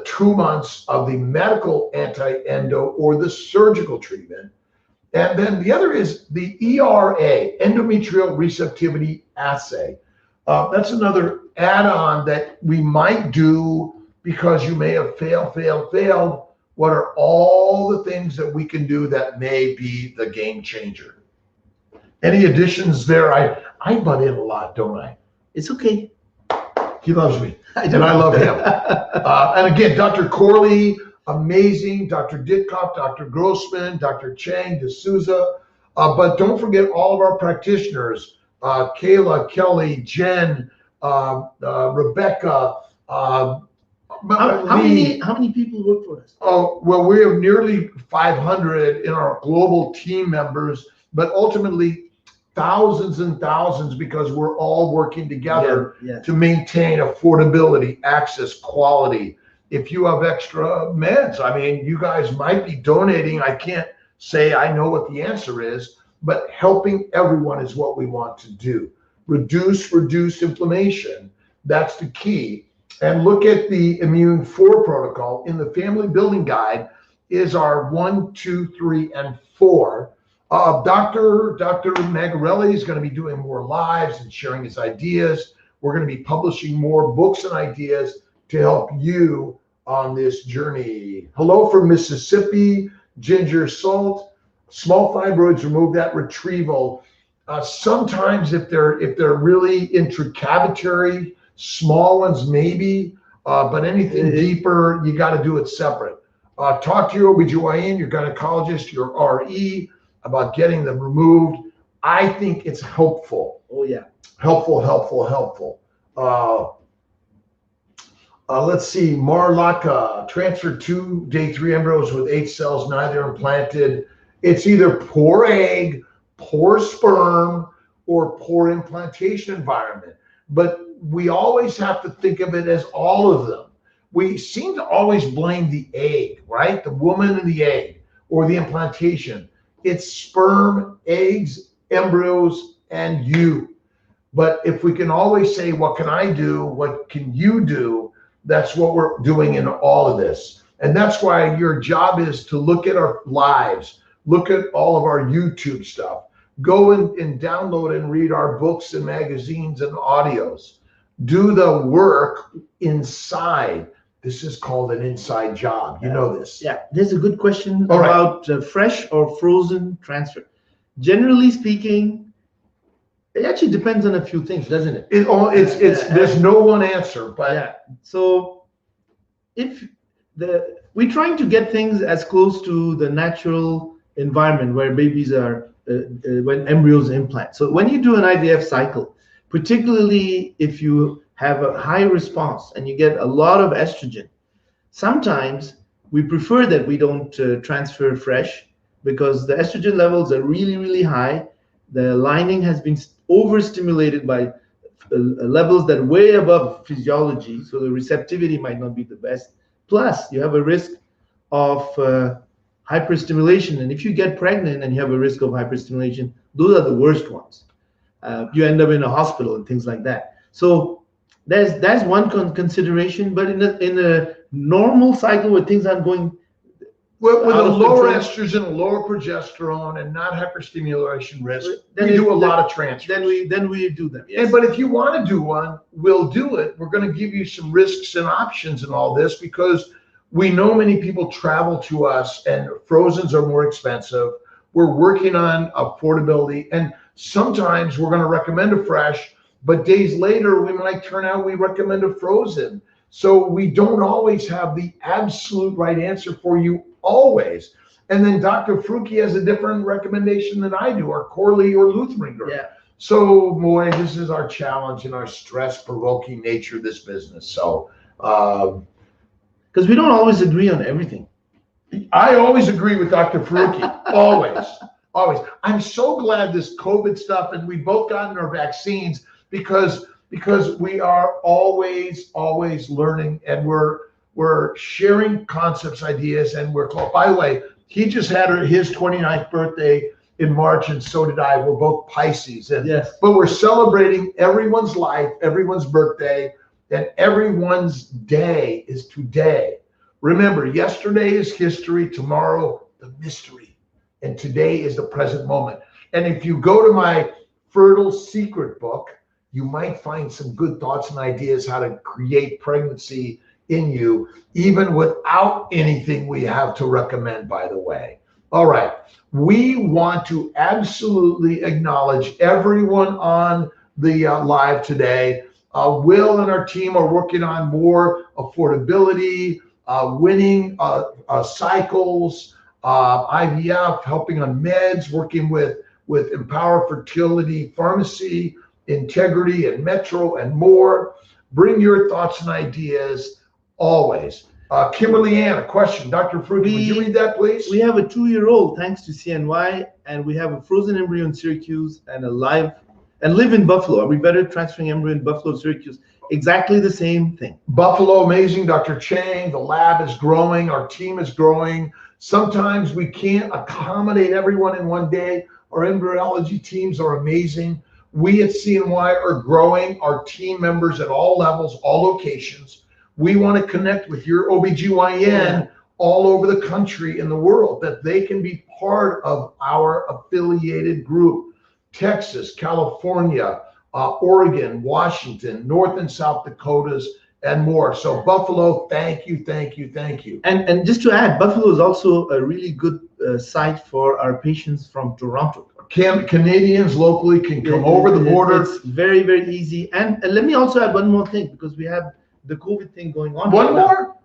2 months of the medical anti-endo or the surgical treatment. And then the other is the ERA, endometrial receptivity assay. That's another add-on that we might do because you may have failed. What are all the things that we can do that may be the game changer? Any additions there? I butt in a lot, don't I?
It's okay.
He loves me, and I love him. And again, Dr. Corley, amazing. Dr. Ditkoff, Dr. Grossman, Dr. Chang, D'Souza. But don't forget all of our practitioners, Kayla, Kelly, Jen, Rebecca,
How many people work for us?
Oh, well, we have nearly 500 in our global team members, but ultimately thousands and thousands, because we're all working together to maintain affordability, access, quality. If you have extra meds, I mean, you guys might be donating. I can't say I know what the answer is, but helping everyone is what we want to do. Reduce inflammation. That's the key. And look at the Immune 4 protocol. In the family building guide is our 1, 2, 3, and 4. Dr. Magarelli is going to be doing more lives and sharing his ideas. We're going to be publishing more books and ideas to help you on this journey. Hello from Mississippi, ginger salt, small fibroids, remove that retrieval. Sometimes if they're really intracavitary, small ones maybe, but anything deeper, you got to do it separate. Talk to your OBGYN, your gynecologist, your RE about getting them removed. I think it's helpful.
Oh yeah.
Helpful. Let's see, Marlaka, transfer 2 day 3 embryos with 8 cells, neither implanted. It's either poor egg, poor sperm, or poor implantation environment. But we always have to think of it as all of them. We seem to always blame the egg, right? The woman and the egg, or the implantation. It's sperm, eggs, embryos, and you. But if we can always say, what can I do? What can you do? That's what we're doing in all of this. And that's why your job is to look at our lives, look at all of our YouTube stuff, go and download and read our books and magazines and audios. Do the work inside. This is called an inside job. You know this.
Yeah, there's a good question about fresh or frozen transfer. Generally speaking, it actually depends on a few things, doesn't it?
There's no one answer, but
yeah. So if we're trying to get things as close to the natural environment where babies are, when embryos implant. So when you do an IVF cycle, particularly if you have a high response and you get a lot of estrogen, sometimes we prefer that we don't transfer fresh because the estrogen levels are really, really high. The lining has been overstimulated by levels that are way above physiology, so the receptivity might not be the best. Plus, you have a risk of hyperstimulation, and if you get pregnant and you have a risk of hyperstimulation, those are the worst ones. You end up in a hospital and things like that. So that's one consideration. But in a normal cycle where things aren't going
with a lower estrogen, a lower progesterone, and not hyperstimulation risk, we do a lot of transfers.
Then we do them. Yes.
But if you want to do one, we'll do it. We're going to give you some risks and options in all this because we know many people travel to us and frozens are more expensive. We're working on affordability, and sometimes we're going to recommend a fresh, but days later, we might turn out we recommend a frozen. So we don't always have the absolute right answer for you always. And then Dr. Faruqi has a different recommendation than I do, or Corley or Luthringer.
Yeah.
So, boy, this is our challenge and our stress-provoking nature of this business. So,
because we don't always agree on everything.
I always agree with Dr. Faruqi. Always. I'm so glad this COVID stuff, and we've both gotten our vaccines because we are always learning, and we're sharing concepts, ideas, and we're close. By the way, he just had his 29th birthday in March, and so did I. We're both Pisces, and
yes.
But we're celebrating everyone's life, everyone's birthday, and everyone's day is today. Remember, yesterday is history, tomorrow the mystery, and today is the present moment. And if you go to my Fertile Secret book, you might find some good thoughts and ideas how to create pregnancy in you, even without anything we have to recommend, by the way. All right. We want to absolutely acknowledge everyone on the live today. Will and our team are working on more affordability, winning cycles, IVF, helping on meds, working with Empower Fertility Pharmacy, Integrity, and Metro, and more. Bring your thoughts and ideas always. Kimberly Ann, a question. Dr. Faruqi, would you read that, please?
We have a 2-year-old, thanks to CNY, and we have a frozen embryo in Syracuse and live in Buffalo. Are we better transferring embryo in Buffalo, Syracuse? Exactly the same thing.
Buffalo, amazing. Dr. Chang, the lab is growing. Our team is growing. Sometimes we can't accommodate everyone in one day. Our embryology teams are amazing. We at CNY are growing our team members at all levels, all locations. We want to connect with your OBGYN all over the country and the world, that they can be part of our affiliated group. Texas, California, Oregon, Washington, North and South Dakotas, and more. So Buffalo, thank you.
And just to add, Buffalo is also a really good site for our patients from Toronto.
Canadians locally can come over the border.
It's very, very easy. And let me also add one more thing, because we have the COVID thing going on.
One more.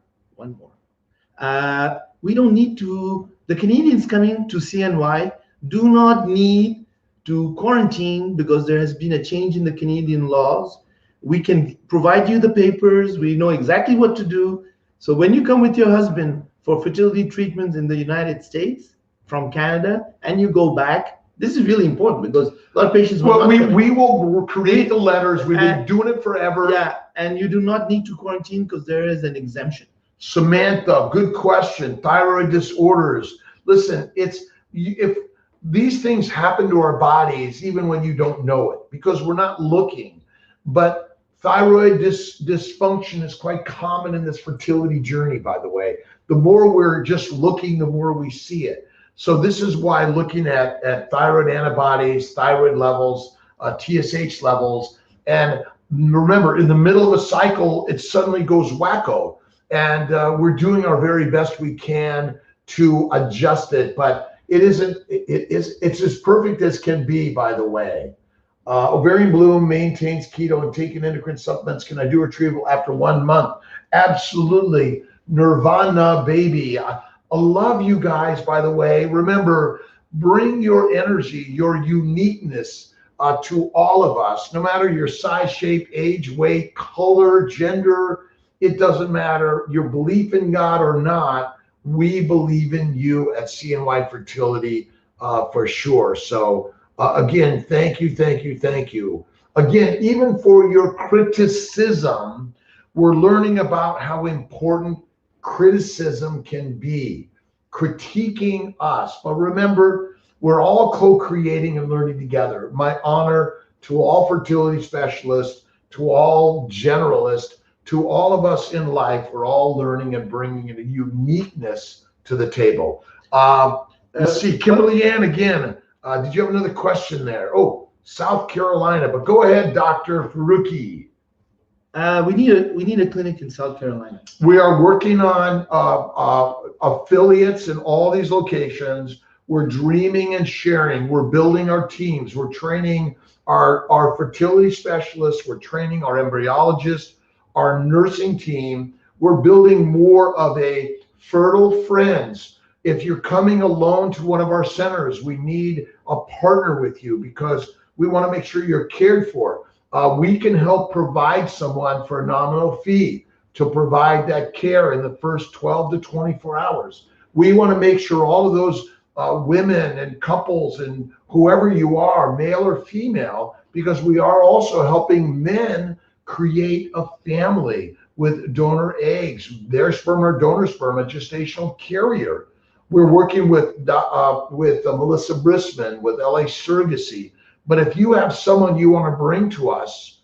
We don't need to, the Canadians coming to CNY do not need to quarantine, because there has been a change in the Canadian laws. We can provide you the papers. We know exactly what to do. So when you come with your husband for fertility treatments in the United States from Canada, and you go back, this is really important, because a lot of patients will
we will create the letters. We've been doing it forever.
Yeah, and you do not need to quarantine, because there is an exemption.
Samantha, good question. Thyroid disorders. Listen, if these things happen to our bodies, even when you don't know it, because we're not looking. But thyroid dysfunction is quite common in this fertility journey, by the way. The more we're just looking, the more we see it. So this is why looking at thyroid antibodies, thyroid levels, TSH levels, and remember, in the middle of a cycle, it suddenly goes wacko. And we're doing our very best we can to adjust it, but it's as perfect as can be, by the way. Ovarian bloom maintains keto and taking endocrine supplements. Can I do retrieval after 1 month? Absolutely. Nirvana, baby. I love you guys, by the way. Remember, bring your energy, your uniqueness to all of us, no matter your size, shape, age, weight, color, gender. It doesn't matter. Your belief in God or not, we believe in you at CNY Fertility for sure. So again, thank you. Again, even for your criticism, we're learning about how important criticism can be, critiquing us. But remember, we're all co-creating and learning together. My honor to all fertility specialists, to all generalists, to all of us in life. We're all learning and bringing a uniqueness to the table. Let's see, Kimberly Ann again. Did you have another question there? Oh, South Carolina, but go ahead, Dr. Faruqi.
We need a clinic in South Carolina.
We are working on affiliates in all these locations. We're dreaming and sharing. We're building our teams. We're training our fertility specialists. We're training our embryologists, our nursing team. We're building more of a fertile friends. If you're coming alone to one of our centers, we need a partner with you because we want to make sure you're cared for. We can help provide someone for a nominal fee to provide that care in the first 12 to 24 hours. We want to make sure all of those women and couples and whoever you are, male or female, because we are also helping men create a family with donor eggs, their sperm or donor sperm, a gestational carrier. We're working with Melissa Brisman with LA Surrogacy. But if you have someone you want to bring to us,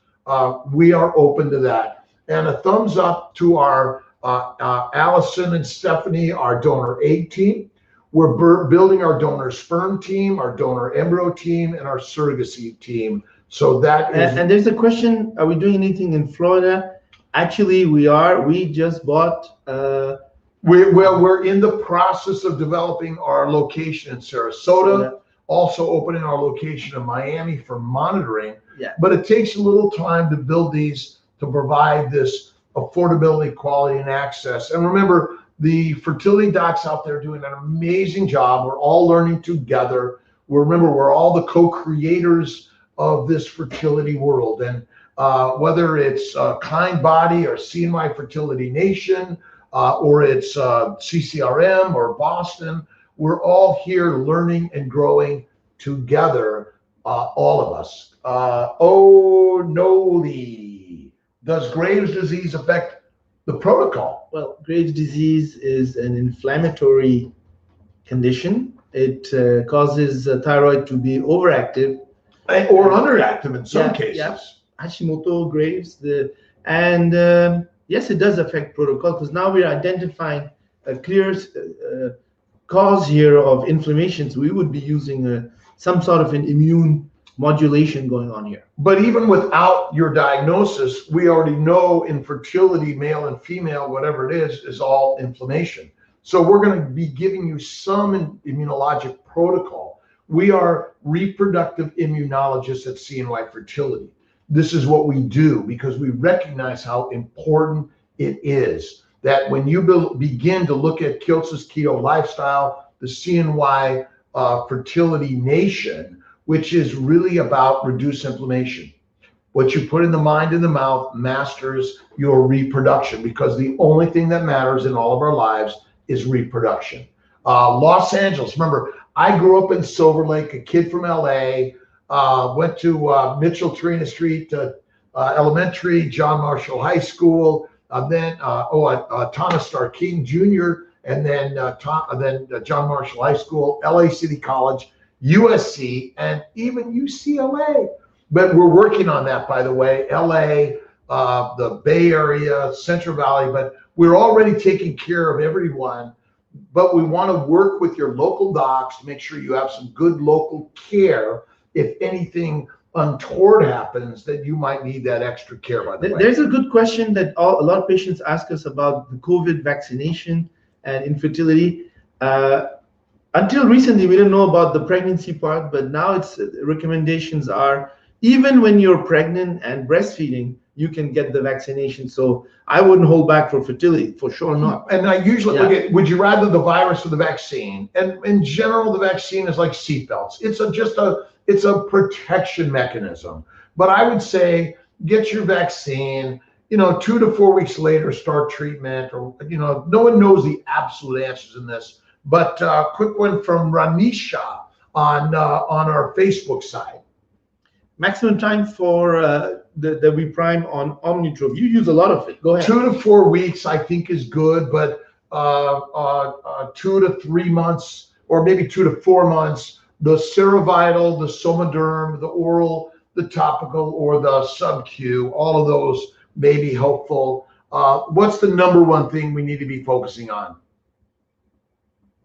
we are open to that. And a thumbs up to our Allison and Stephanie, our donor egg team. We're building our donor sperm team, our donor embryo team, and our surrogacy team. So that is.
And there's a question: are we doing anything in Florida? Actually, we are. We just bought.
We're in the process of developing our location in Sarasota. Also opening our location in Miami for monitoring.
Yeah.
But it takes a little time to build these to provide this affordability, quality, and access. And remember, the fertility docs out there doing an amazing job. We're all learning together. Remember, we're all the co-creators of this fertility world. And whether it's Kind Body or CNY Fertility Nation, or it's CCRM or Boston, we're all here learning and growing together, all of us. Oh, Noli, does Graves' disease affect the protocol?
Well, Graves' disease is an inflammatory condition. It causes the thyroid to be overactive.
Or underactive in some cases.
Yeah. Hashimoto, Graves, yes, it does affect protocol because now we're identifying a clear cause here of inflammation. So we would be using some sort of an immune modulation going on here.
But even without your diagnosis, we already know infertility, male and female, whatever it is all inflammation. So we're going to be giving you some immunologic protocol. We are reproductive immunologists at CNY Fertility. This is what we do because we recognize how important it is that when you begin to look at kiltz's keto lifestyle, the CNY Fertility Nation, which is really about reduced inflammation. What you put in the mind and the mouth masters your reproduction because the only thing that matters in all of our lives is reproduction. Los Angeles, remember, I grew up in Silver Lake, a kid from LA, went to Mitchell Trina Street Elementary, John Marshall High School, then Thomas Starr King Jr., and then John Marshall High School, LA City College, USC, and even UCLA. But we're working on that, by the way, LA, the Bay Area, Central Valley, but we're already taking care of everyone. But we want to work with your local docs to make sure you have some good local care. If anything untoward happens, that you might need that extra care, by the way.
There's a good question that a lot of patients ask us about the COVID vaccination and infertility. Until recently, we didn't know about the pregnancy part, but now it's recommendations are even when you're pregnant and breastfeeding, you can get the vaccination. So I wouldn't hold back for fertility, for sure not.
And I usually look at, would you rather the virus or the vaccine? And in general, the vaccine is like seatbelts. It's a protection mechanism. But I would say get your vaccine, 2 to 4 weeks later, start treatment, or, no one knows the absolute answers in this. But quick one from Ranisha on our Facebook side.
Maximum time for the We Prime on Omnitrove. You use a lot of it. Go ahead.
2 to 4 weeks, I think, is good, but 2 to 3 months, or maybe 2 to 4 months, the Serovital, the Somaderm, the oral, the topical, or the sub-Q, all of those may be helpful. What's the number one thing we need to be focusing on?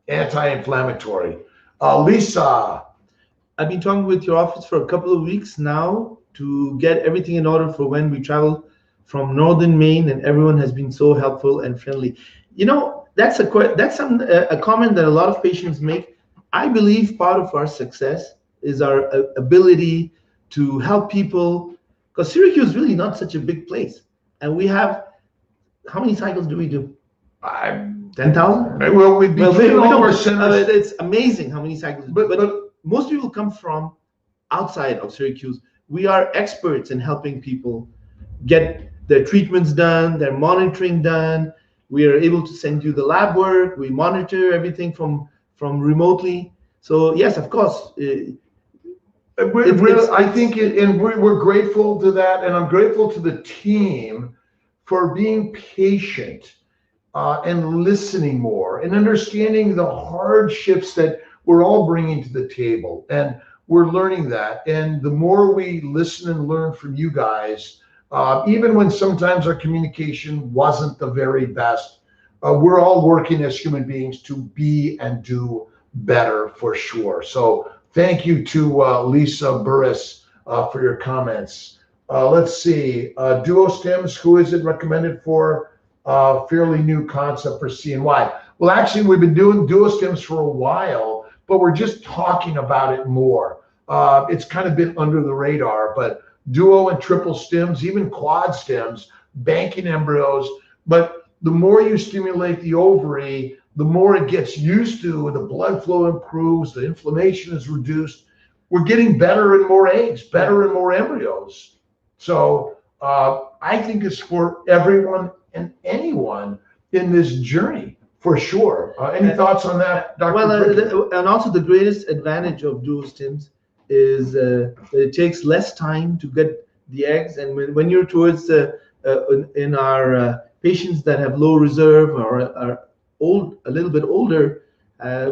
Anti-inflammatory. Lisa.
I've been talking with your office for a couple of weeks now to get everything in order for when we travel from northern Maine, and everyone has been so helpful and friendly. That's a comment that a lot of patients make. I believe part of our success is our ability to help people, because Syracuse is really not such a big place. And we have, how many cycles do we do? 10,000?
Well, we
it's amazing how many cycles. But most people come from outside of Syracuse. We are experts in helping people get their treatments done, their monitoring done. We are able to send you the lab work. We monitor everything from remotely. So yes, of course.
I think we're grateful to that, and I'm grateful to the team for being patient and listening more and understanding the hardships that we're all bringing to the table. And we're learning that. And the more we listen and learn from you guys, even when sometimes our communication wasn't the very best, we're all working as human beings to be and do better for sure. So thank you to Lisa Burris for your comments. Let's see, Duo Stems, who is it recommended for? Fairly new concept for CNY. Well, actually, we've been doing Duo Stems for a while, but we're just talking about it more. It's kind of been under the radar, but duo and triple stems, even quad stems, banking embryos. But the more you stimulate the ovary, the more it gets used to, the blood flow improves, the inflammation is reduced. We're getting better and more eggs, better and more embryos. So I think it's for everyone and anyone in this journey, for sure. Any thoughts on that, Dr.
Well, and also the greatest advantage of dual stems is that it takes less time to get the eggs. And when you're towards in our patients that have low reserve or are old, a little bit older,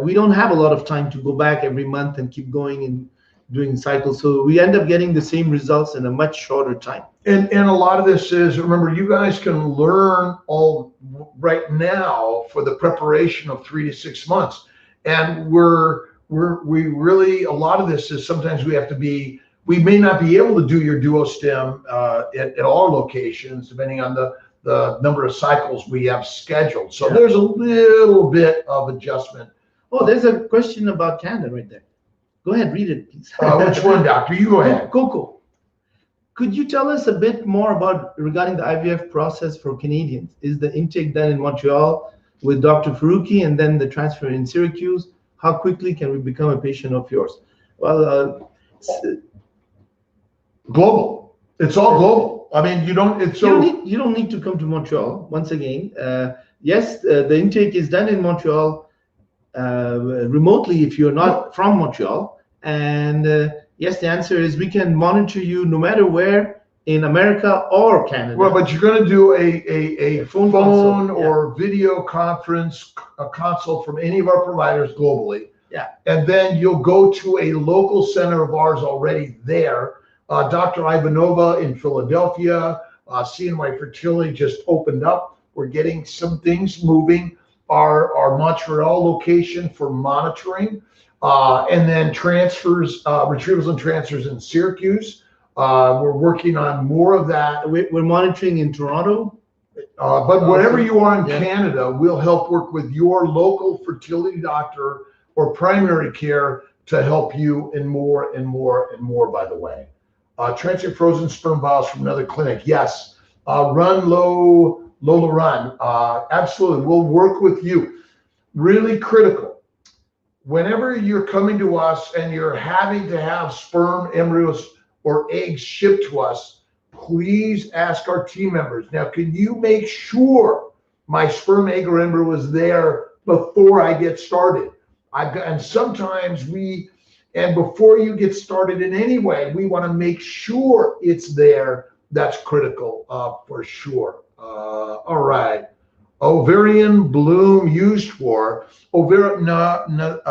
we don't have a lot of time to go back every month and keep going and doing cycles. So we end up getting the same results in a much shorter time.
And a lot of this is, remember, you guys can learn all right now for the preparation of 3 to 6 months. And we really, a lot of this is sometimes we may not be able to do your duo stem at all locations, depending on the number of cycles we have scheduled. So there's a little bit of adjustment.
Oh, there's a question about Canada right there. Go ahead, read it, please.
Which one, doctor? You go ahead.
Coco, could you tell us a bit more regarding the IVF process for Canadians? Is the intake done in Montreal with Dr. Faruqi and then the transfer in Syracuse? How quickly can we become a patient of yours? Well,
global. It's all global. I mean, you don't
need to come to Montreal. Once again, yes, the intake is done in Montreal remotely if you're not from Montreal. And yes, the answer is we can monitor you no matter where in America or Canada.
Well, but you're going to do a phone or video conference, a consult from any of our providers globally.
Yeah.
And then you'll go to a local center of ours already there. Dr. Ivanova in Philadelphia, CNY Fertility just opened up. We're getting some things moving. Our Montreal location for monitoring, and then transfers, retrievals and transfers in Syracuse. We're working on more of that.
We're monitoring in Toronto.
But wherever you are in Canada, we'll help work with your local fertility doctor or primary care to help you in more and more and more, by the way. Transfer frozen sperm vials from another clinic. Yes. Run Lola Run. Absolutely. We'll work with you. Really critical. Whenever you're coming to us and you're having to have sperm, embryos, or eggs shipped to us, please ask our team members. Now, can you make sure my sperm, egg, or embryo is there before I get started? And sometimes before you get started in any way, we want to make sure it's there. That's critical for sure. All right. Ovarian bloom used for Natalie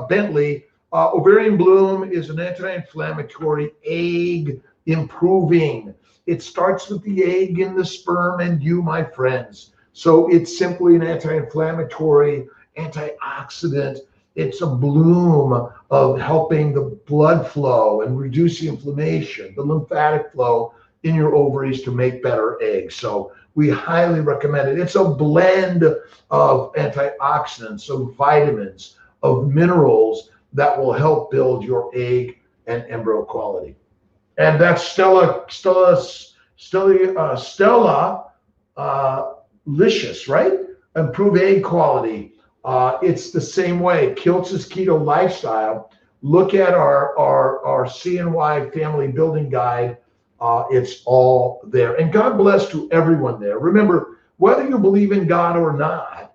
Bentley. Ovarian bloom is an anti-inflammatory, egg improving. It starts with the egg and the sperm and you, my friends. So it's simply an anti-inflammatory, antioxidant. It's a bloom of helping the blood flow and reducing inflammation, the lymphatic flow, in your ovaries to make better eggs. So we highly recommend it. It's a blend of antioxidants, of vitamins, of minerals that will help build your egg and embryo quality. And that's Licious, right? Improve egg quality. It's the same way. Kiltz's Keto Lifestyle. Look at our CNY Family Building Guide. It's all there. And God bless to everyone there. Remember, whether you believe in God or not,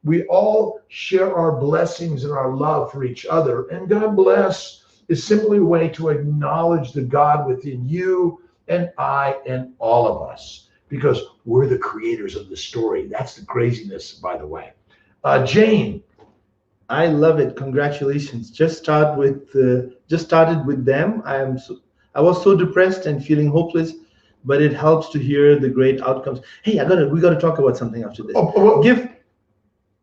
we all share our blessings and our love for each other. And God bless is simply a way to acknowledge the God within you and I and all of us, because we're the creators of the story. That's the craziness, by the way. Jane.
I love it. Congratulations. Just started with them. I was so depressed and feeling hopeless, but it helps to hear the great outcomes. Hey, we gotta talk about something after this.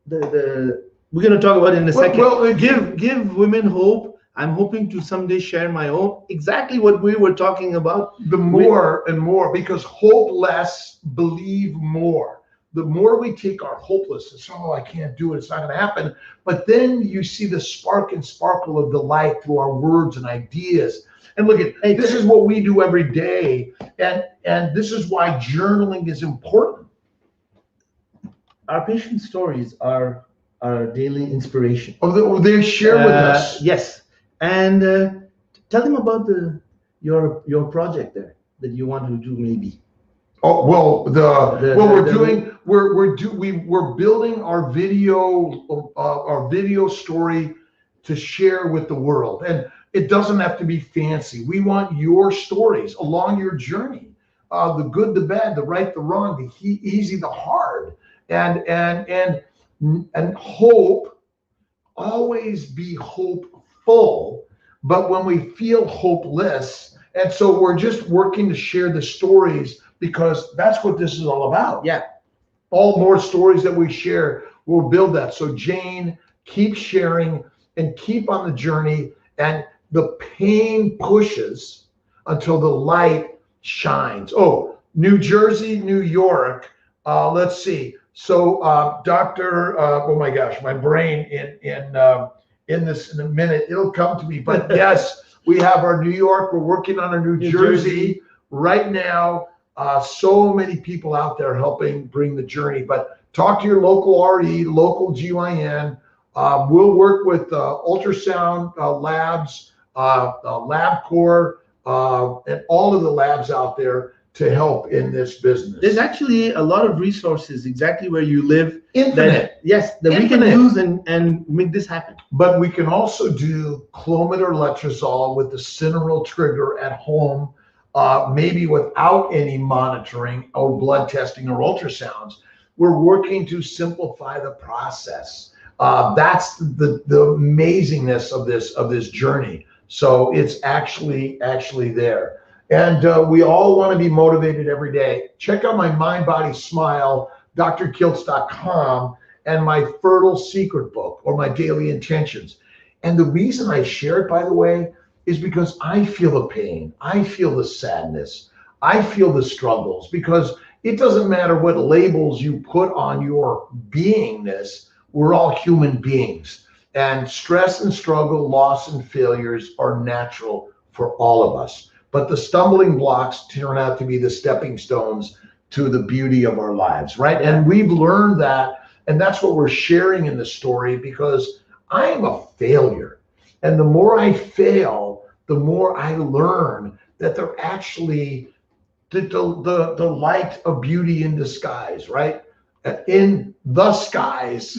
We're gonna talk about it in a second.
Well,
give women hope. I'm hoping to someday share my own, exactly what we were talking about.
The more and more, because hope less, believe more. The more we take our hopelessness, oh, I can't do it, it's not going to happen. But then you see the spark and sparkle of delight through our words and ideas. And look at, this is what we do every day. And this is why journaling is important.
Our patient stories are our daily inspiration.
Oh, they share with us.
Yes. And tell them about your project there that you want to do, maybe.
Oh well, we're building our video story to share with the world, and it doesn't have to be fancy. We want your stories along your journey, the good, the bad, the right, the wrong, the easy, the hard, and hope. Always be hopeful, but when we feel hopeless, and so we're just working to share the stories, because that's what this is all about.
Yeah.
All more stories that we share will build that. So Jane, keep sharing and keep on the journey, and the pain pushes until the light shines. Oh, New Jersey, New York. Let's see. So Dr. Oh my gosh, my brain in this in a minute, it'll come to me. But yes, we have our New York. We're working on our New Jersey right now. So many people out there helping bring the journey. But talk to your local RE, local GYN. We'll work with ultrasound labs, LabCorp, and all of the labs out there to help in this business.
There's actually a lot of resources exactly where you live.
Infinite.
That we can use and make this happen.
But we can also do Clomid or Letrozole with the Cineral trigger at home, maybe without any monitoring or blood testing or ultrasounds. We're working to simplify the process. That's the amazingness of this journey. So it's actually there. And we all want to be motivated every day. Check out my Mind, Body, Smile, drkiltz.com, and my Fertile Secret book, or my Daily Intentions. And the reason I share it, by the way, is because I feel the pain. I feel the sadness. I feel the struggles, because it doesn't matter what labels you put on your beingness. We're all human beings. And stress and struggle, loss and failures are natural for all of us. But the stumbling blocks turn out to be the stepping stones to the beauty of our lives, right? And we've learned that, and that's what we're sharing in the story, because I am a failure. And the more I fail, the more I learn that they're actually the light of beauty in disguise, right? In the skies.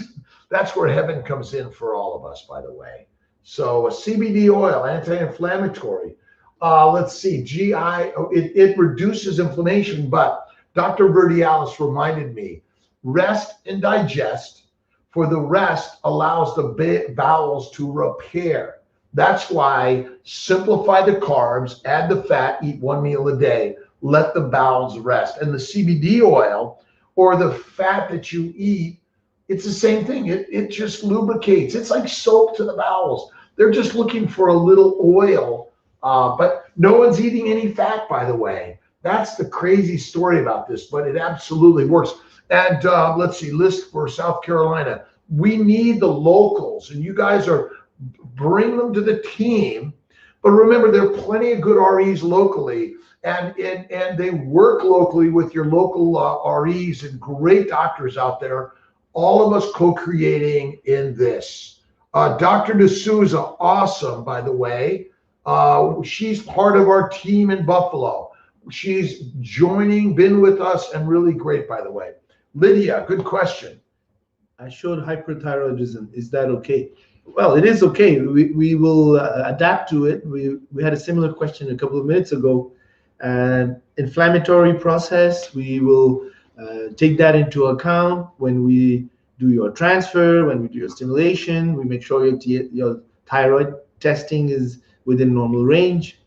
That's where heaven comes in for all of us, by the way. So a CBD oil, anti-inflammatory. Let's see, GI, it reduces inflammation, but Dr. Verdialis reminded me, rest and digest. For the rest allows the bowels to repair. That's why simplify the carbs, add the fat, eat one meal a day, let the bowels rest. And the CBD oil, or the fat that you eat, it's the same thing. It just lubricates. It's like soap to the bowels. They're just looking for a little oil, but no one's eating any fat, by the way. That's the crazy story about this, but it absolutely works. And let's see, list for South Carolina. We need the locals, and you guys are bring them to the team. But remember, there are plenty of good REs locally, and they work locally with your local REs and great doctors out there. All of us co-creating in this. Dr. D'Souza, awesome, by the way. She's part of our team in Buffalo. She's joining, been with us, and really great, by the way. Lydia, good question.
I showed hyperthyroidism. Is that okay? Well, it is okay. We will adapt to it. We had a similar question a couple of minutes ago. Inflammatory process, we will take that into account when we do your transfer, when we do your stimulation. We make sure your thyroid testing is within normal range.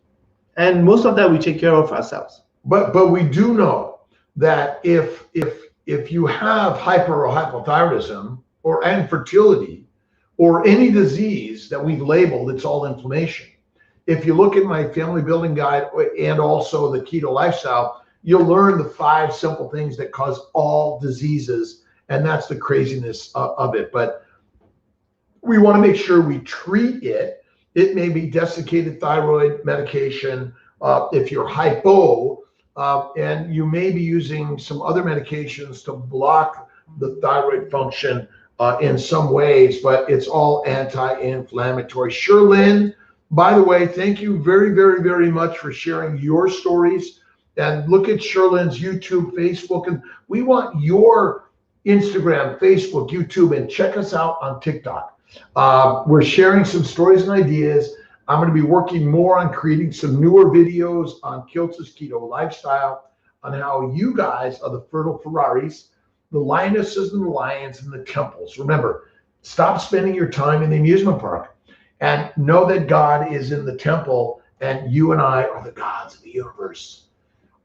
And most of that we take care of ourselves.
But we do know that if you have hyper or hypothyroidism or infertility or any disease that we've labeled, it's all inflammation. If you look at my family building guide and also the keto lifestyle, you'll learn the 5 simple things that cause all diseases, and that's the craziness of it. But we want to make sure we treat it. It may be desiccated thyroid medication if you're hypo, and you may be using some other medications to block the thyroid function in some ways, but it's all anti-inflammatory. Sherlyn, by the way, thank you very, very, very much for sharing your stories. And look at Sherlyn's YouTube, Facebook, and we want your Instagram, Facebook, YouTube, and check us out on TikTok. We're sharing some stories and ideas. I'm going to be working more on creating some newer videos on kiltz's keto lifestyle, on how you guys are the fertile Ferraris, the lionesses and the lions and the temples. Remember, stop spending your time in the amusement park and know that God is in the temple and you and I are the gods of the universe.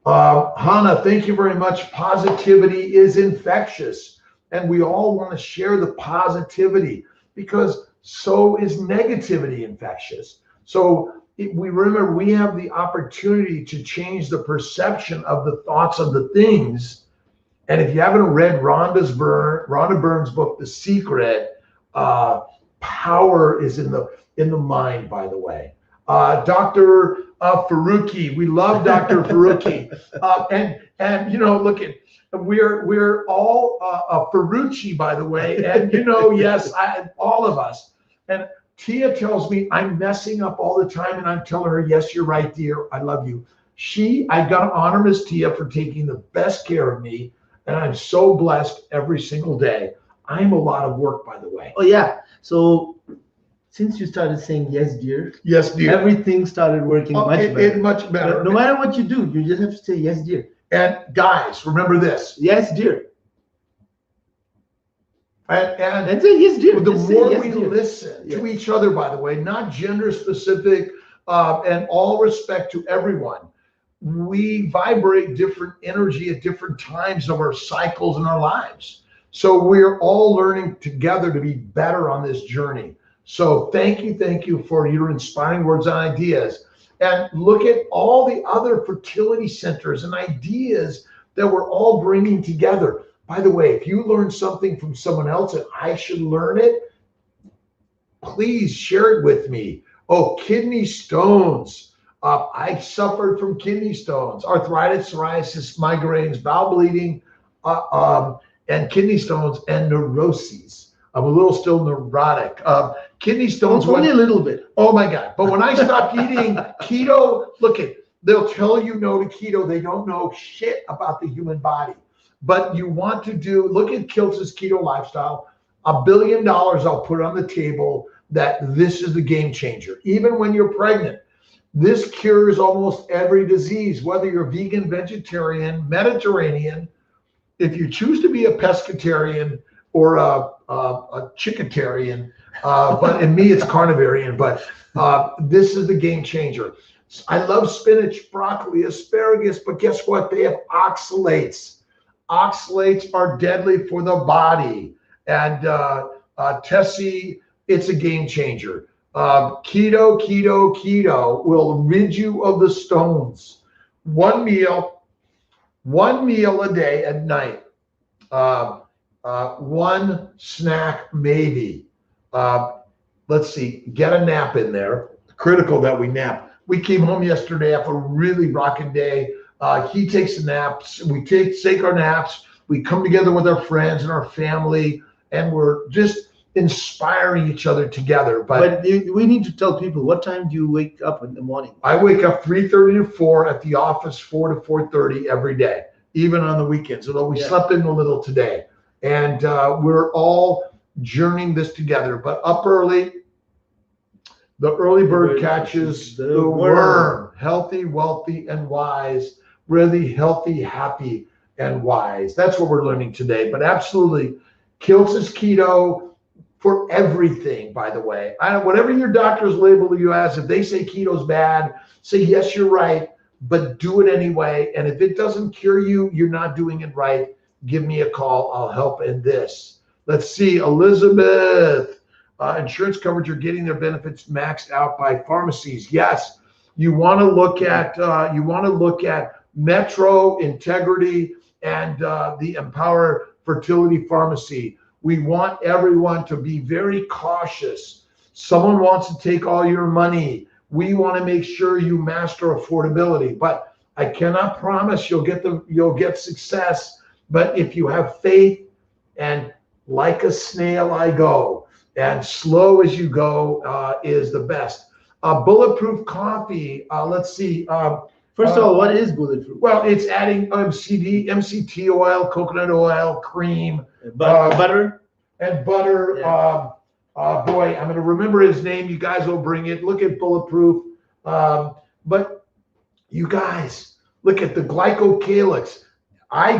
Hannah, thank you very much. Positivity is infectious, and we all want to share the positivity because so is negativity infectious. So we remember we have the opportunity to change the perception of the thoughts of the things. And if you haven't read Rhonda Byrne's book, The Secret, power is in the mind, by the way. Dr. Faruqi, we love Dr. Faruqi. And you know, look at, we're all Ferrucci, by the way. And you know, yes, all of us. And Tia tells me I'm messing up all the time, and I'm telling her, yes, you're right, dear. I love you. I got to honor Miss Tia for taking the best care of me, and I'm so blessed every single day. I'm a lot of work, by the way.
Oh yeah. So since you started saying yes, dear.
Yes, dear.
Everything started working much better.
Much better.
No matter what you do, you just have to say yes, dear.
And guys, remember this.
Yes, dear.
And
say yes, dear.
The more
yes,
we
dear.
listen to each other, by the way, not gender specific, and all respect to everyone, we vibrate different energy at different times of our cycles in our lives. So we're all learning together to be better on this journey. So thank you for your inspiring words and ideas. And look at all the other fertility centers and ideas that we're all bringing together. By the way, if you learn something from someone else and I should learn it, please share it with me. Oh, kidney stones. I suffered from kidney stones, arthritis, psoriasis, migraines, bowel bleeding, and kidney stones and neuroses. I'm a little still neurotic. Kidney stones.
Only a little bit.
Oh my God. But when I stopped eating keto, they'll tell you no to keto. They don't know shit about the human body. But you want to look at kiltz's keto lifestyle. $1 billion I'll put on the table that this is the game changer. Even when you're pregnant, this cures almost every disease, whether you're vegan, vegetarian, Mediterranean. If you choose to be a pescatarian or a chickatarian, but in me it's carnivarian, but this is the game changer. I love spinach, broccoli, asparagus, but guess what? They have oxalates. Oxalates are deadly for the body. And Tessie, it's a game changer. Keto will rid you of the stones. One meal, one meal a day at night, one snack maybe. Let's see, get a nap in there. Critical that we nap. We came home yesterday after a really rocking day. He takes a nap. We take our naps. We come together with our friends and our family, and we're just inspiring each other together. But
we need to tell people, what time do you wake up in the morning?
I wake up 3:30 to 4 at the office, 4 to 4:30 every day, even on the weekends, although we slept in a little today. And we're all journeying this together, but up early. The early bird catches the worm. Healthy, wealthy, and wise. Really healthy, happy, and wise. That's what we're learning today. But absolutely, kiltz is keto for everything, by the way. Whatever your doctors label you as, if they say keto's bad, say, yes, you're right, but do it anyway. And if it doesn't cure you, you're not doing it right. Give me a call. I'll help in this. Let's see, Elizabeth. Insurance coverage are getting their benefits maxed out by pharmacies. Yes, you want to look at Metro, Integrity, and the Empower Fertility Pharmacy. We want everyone to be very cautious. Someone wants to take all your money. We want to make sure you master affordability, but I cannot promise you'll get success. But if you have faith, and like a snail I go, and slow as you go is the best. Bulletproof coffee. Let's see.
First of all, what is bulletproof?
Well, it's adding MCT oil, coconut oil, cream,
butter,
and butter.
Yeah.
Boy, I'm going to remember his name. You guys will bring it. Look at bulletproof. But you guys, look at the glycocalyx. I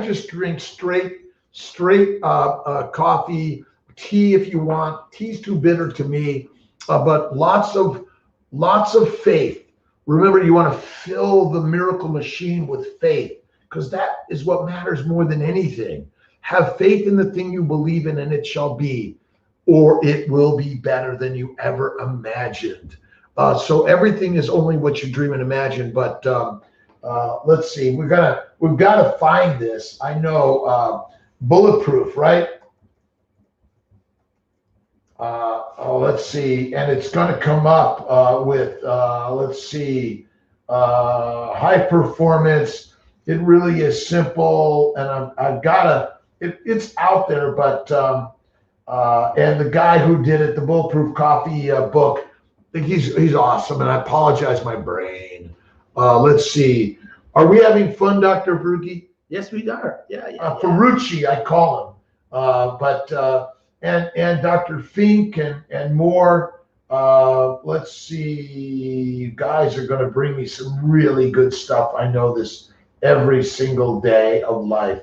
just drink straight coffee. Tea if you want. Tea's too bitter to me, but lots of faith. Remember, you want to fill the miracle machine with faith, because that is what matters more than anything. Have faith in the thing you believe in, and it shall be, or it will be better than you ever imagined. So everything is only what you dream and imagine. But let's see, we've got to find this. I know bulletproof, right? Let's see, and it's going to come up with, let's see, high performance. It really is simple, and I've got it's out there, but, and the guy who did it, the Bulletproof Coffee book, I think he's awesome, and I apologize, my brain. Let's see, are we having fun, Dr. Faruqi?
Yes, we are. Yeah.
Faruqi, I call him, and Dr. Fink and more. Let's see, you guys are going to bring me some really good stuff. I know this every single day of life.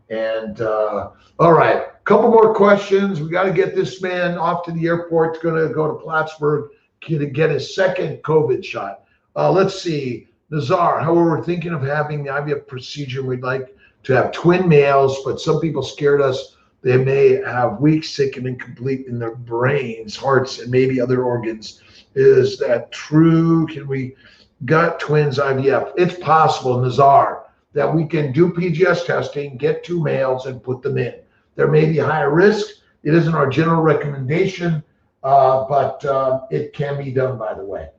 And all right, a couple more questions. We got to get this man off to the airport. He's going to go to Plattsburgh to get his second COVID shot. Let's see, Nazar, however, we're thinking of having the IVF procedure. We'd like to have twin males, but some people scared us. They may have weak, sick, and incomplete in their brains, hearts, and maybe other organs. Is that true? Can we gut twins IVF? It's possible, Nazar, that we can do PGS testing, get two males, and put them in. There may be higher risk. It isn't our general recommendation, but it can be done, by the way.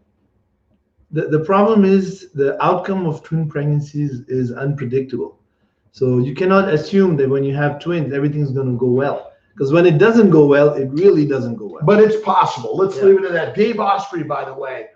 The problem is the outcome of twin pregnancies is unpredictable. So you cannot assume that when you have twins, everything's going to go well. Because when it doesn't go well, it really doesn't go well.
But it's possible. Let's leave it at that. Dave Osprey, by the way.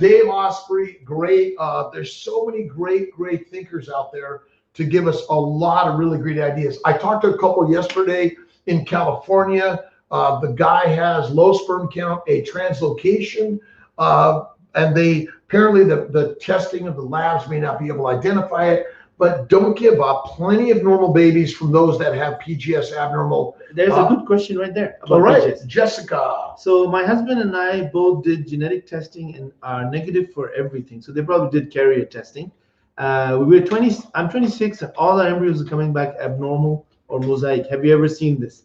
Dave Osprey, great. There's so many great thinkers out there to give us a lot of really great ideas. I talked to a couple yesterday in California. The guy has low sperm count, a translocation, and they apparently the testing of the labs may not be able to identify it. But don't give up. Plenty of normal babies from those that have PGS abnormal.
There's a good question right there.
All right, PGS. Jessica.
So my husband and I both did genetic testing and are negative for everything. So they probably did carrier testing. I'm 26, and all our embryos are coming back abnormal or mosaic. Have you ever seen this?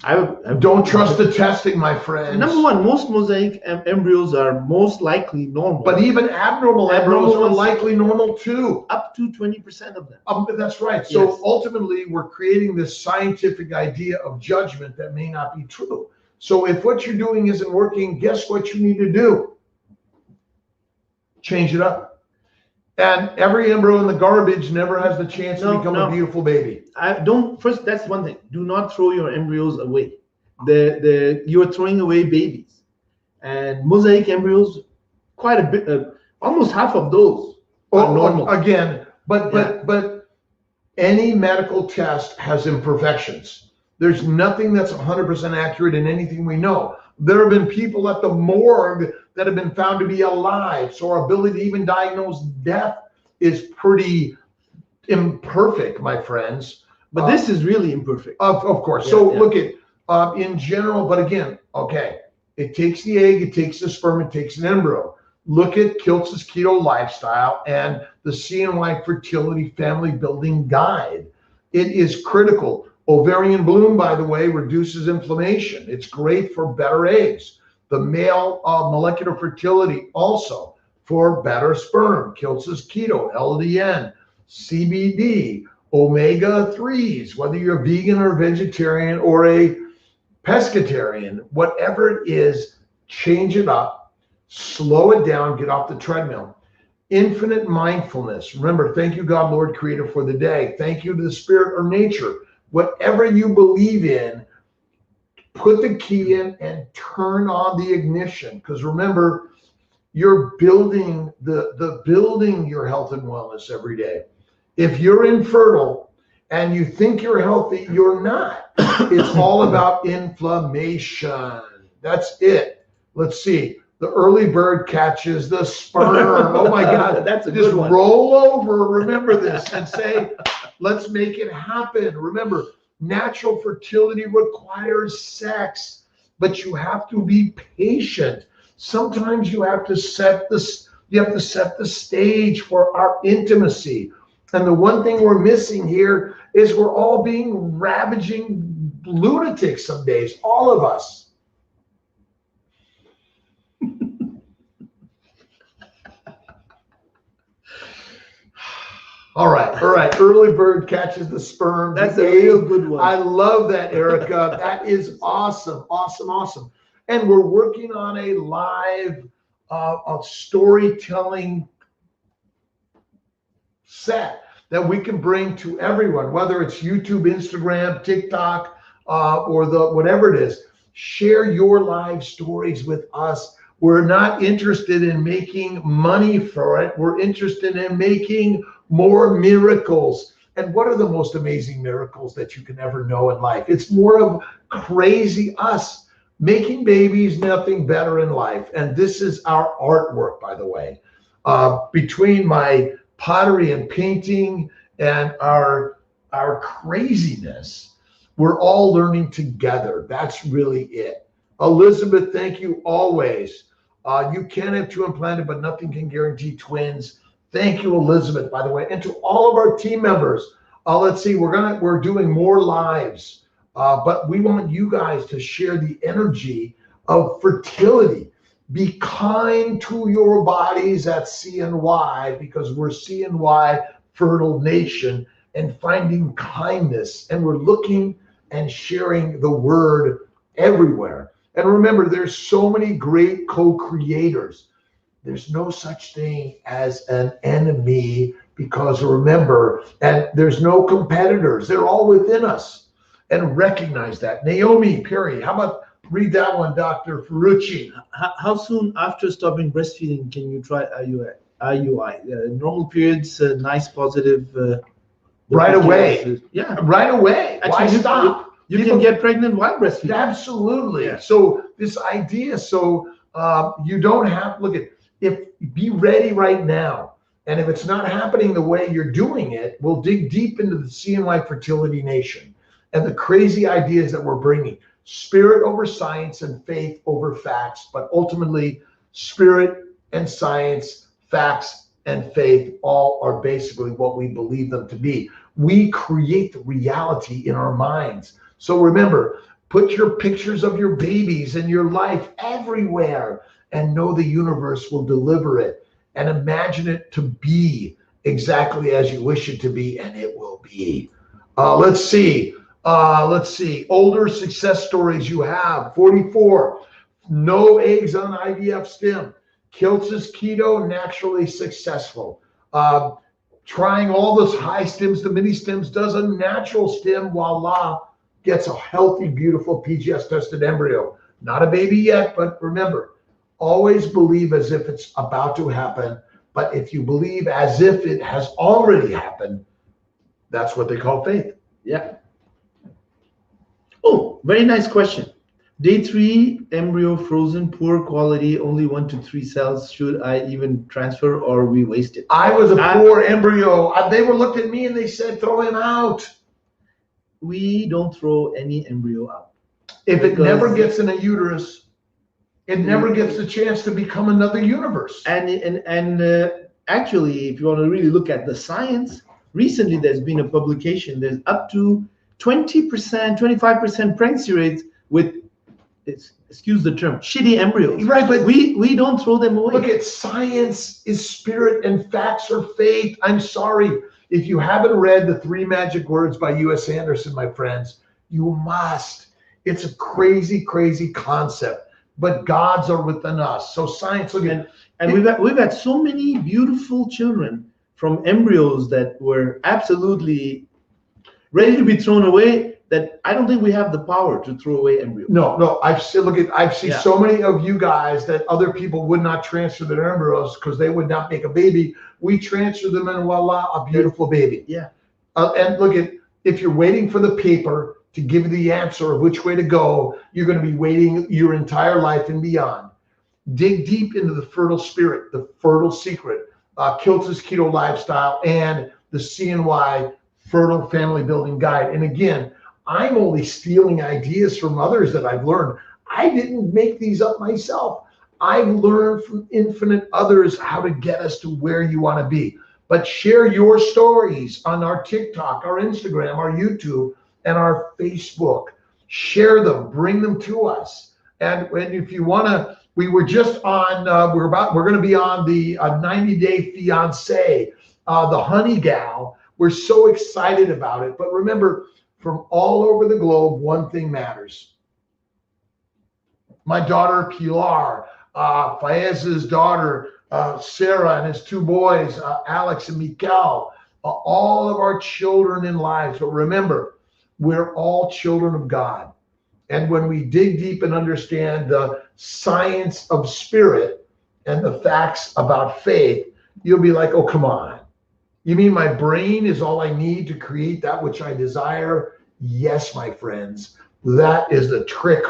Don't trust the testing, my friends.
Number one, most mosaic embryos are most likely normal.
But even abnormal embryos are likely normal too.
Up to 20% of them.
That's right. So ultimately, we're creating this scientific idea of judgment that may not be true. So if what you're doing isn't working, guess what you need to do? Change it up. And every embryo in the garbage never has the chance to become a beautiful baby.
First, that's one thing. Do not throw your embryos away. You're throwing away babies. And mosaic embryos, quite a bit, almost half of those are normal.
Again, but any medical test has imperfections. There's nothing that's 100% accurate in anything we know. There have been people at the morgue that have been found to be alive. So our ability to even diagnose death is pretty imperfect, my friends.
But this is really imperfect.
Of course. Yeah, so look at, in general, but again, okay, it takes the egg, it takes the sperm, it takes an embryo. Look at Kiltz's Keto Lifestyle and the CNY Fertility Family Building Guide. It is critical. Ovarian bloom, by the way, reduces inflammation. It's great for better eggs. The male molecular fertility also for better sperm. Kiltz's Keto, LDN, CBD, omega-3s, whether you're vegan or vegetarian or a pescatarian, whatever it is, change it up, slow it down, get off the treadmill. Infinite mindfulness. Remember, thank you, God, Lord, Creator, for the day. Thank you to the Spirit or nature. Whatever you believe in, put the key in and turn on the ignition. Because remember, you're building building your health and wellness every day. If you're infertile and you think you're healthy, you're not. It's all about inflammation. That's it. Let's see. The early bird catches the sperm. Oh my God.
That's a good one.
Just roll over, remember this, and say, let's make it happen. Remember, natural fertility requires sex, but you have to be patient. Sometimes you have to set the stage for our intimacy. And the one thing we're missing here is we're all being ravaging lunatics some days, all of us. All right. Early bird catches the sperm.
That's a real good one.
I love that, Erica. That is awesome. And we're working on a live storytelling set that we can bring to everyone, whether it's YouTube, Instagram, TikTok, or whatever it is. Share your live stories with us. We're not interested in making money for it. We're interested in making more miracles. And what are the most amazing miracles that you can ever know in life? It's more of crazy us making babies, nothing better in life. And this is our artwork, by the way. Between my pottery and painting and our craziness, we're all learning together. That's really it. Elizabeth, thank you always. You can have two implanted, but nothing can guarantee twins. Thank you, Elizabeth, by the way, and to all of our team members. Let's see, we're doing more lives, but we want you guys to share the energy of fertility. Be kind to your bodies at CNY, because we're CNY Fertile Nation, and finding kindness, and we're looking and sharing the word everywhere. And remember, there's so many great co-creators. There's no such thing as an enemy, because remember, and there's no competitors. They're all within us, and recognize that. Naomi Perry, how about read that one, Dr. Faruqi?
How soon after stopping breastfeeding can you try IUI? Normal periods, nice positive.
Right away.
Yeah.
Right away.
Actually,
why stop?
You can get pregnant while breastfeeding.
Absolutely.
Yeah.
So this idea, you don't have, be ready right now. And if it's not happening the way you're doing it, we'll dig deep into the CNY Fertility Nation and the crazy ideas that we're bringing. Spirit over science and faith over facts, but ultimately spirit and science, facts and faith all are basically what we believe them to be. We create the reality in our minds. So remember, Put your pictures of your babies and your life everywhere and know the universe will deliver it. And imagine it to be exactly as you wish it to be, and it will be. Let's see. Older success stories you have. 44. No eggs on IVF stim. Kiltz's keto, naturally successful. Trying all those high stims to mini stims, does a natural stim, voila, gets a healthy, beautiful PGS tested embryo. Not a baby yet, but remember, always believe as if it's about to happen. But if you believe as if it has already happened, that's what they call faith.
Yeah. Oh, very nice question. Day 3, embryo frozen, poor quality, only 1 to 3 cells. Should I even transfer or we waste it?
I was a poor embryo. They were looked at me and they said, throw him out.
We don't throw any embryo out.
If it never gets in a uterus, it never gets a chance to become another universe.
And actually, if you want to really look at the science, recently there's been a publication. There's up to 20%, 25% pregnancy rates with, excuse the term, shitty embryos.
Right, but
we don't throw them away.
Look at science is spirit and facts are faith. I'm sorry. If you haven't read The 3 Magic Words by U.S. Anderson, my friends, you must. It's a crazy, crazy concept. But gods are within us. So science, look at,
and we've had so many beautiful children from embryos that were absolutely ready to be thrown away, that I don't think we have the power to throw away embryos.
No. I've seen so many of you guys that other people would not transfer their embryos because they would not make a baby. We transfer them and voila, a beautiful baby.
Yeah.
And look at, if you're waiting for the paper to give you the answer of which way to go, you're going to be waiting your entire life and beyond. Dig deep into the fertile spirit, the fertile secret, Kiltz's keto lifestyle, and the CNY Fertile Family Building Guide. And again, I'm only stealing ideas from others that I've learned. I didn't make these up myself. I've learned from infinite others how to get us to where you want to be. But share your stories on our TikTok, our Instagram, our YouTube, and our Facebook. Share them, bring them to us. And if you want to, we were just on, we're going to be on the 90-day fiance, the honey gal. We're so excited about it. But remember, from all over the globe, one thing matters. My daughter, Pilar, Faez's daughter, Sarah, and his 2 boys, Alex and Mikael, all of our children in lives. But remember, we're all children of God. And when we dig deep and understand the science of spirit and the facts about faith, you'll be like, oh, come on. You mean my brain is all I need to create that which I desire? Yes, my friends. That is the trick,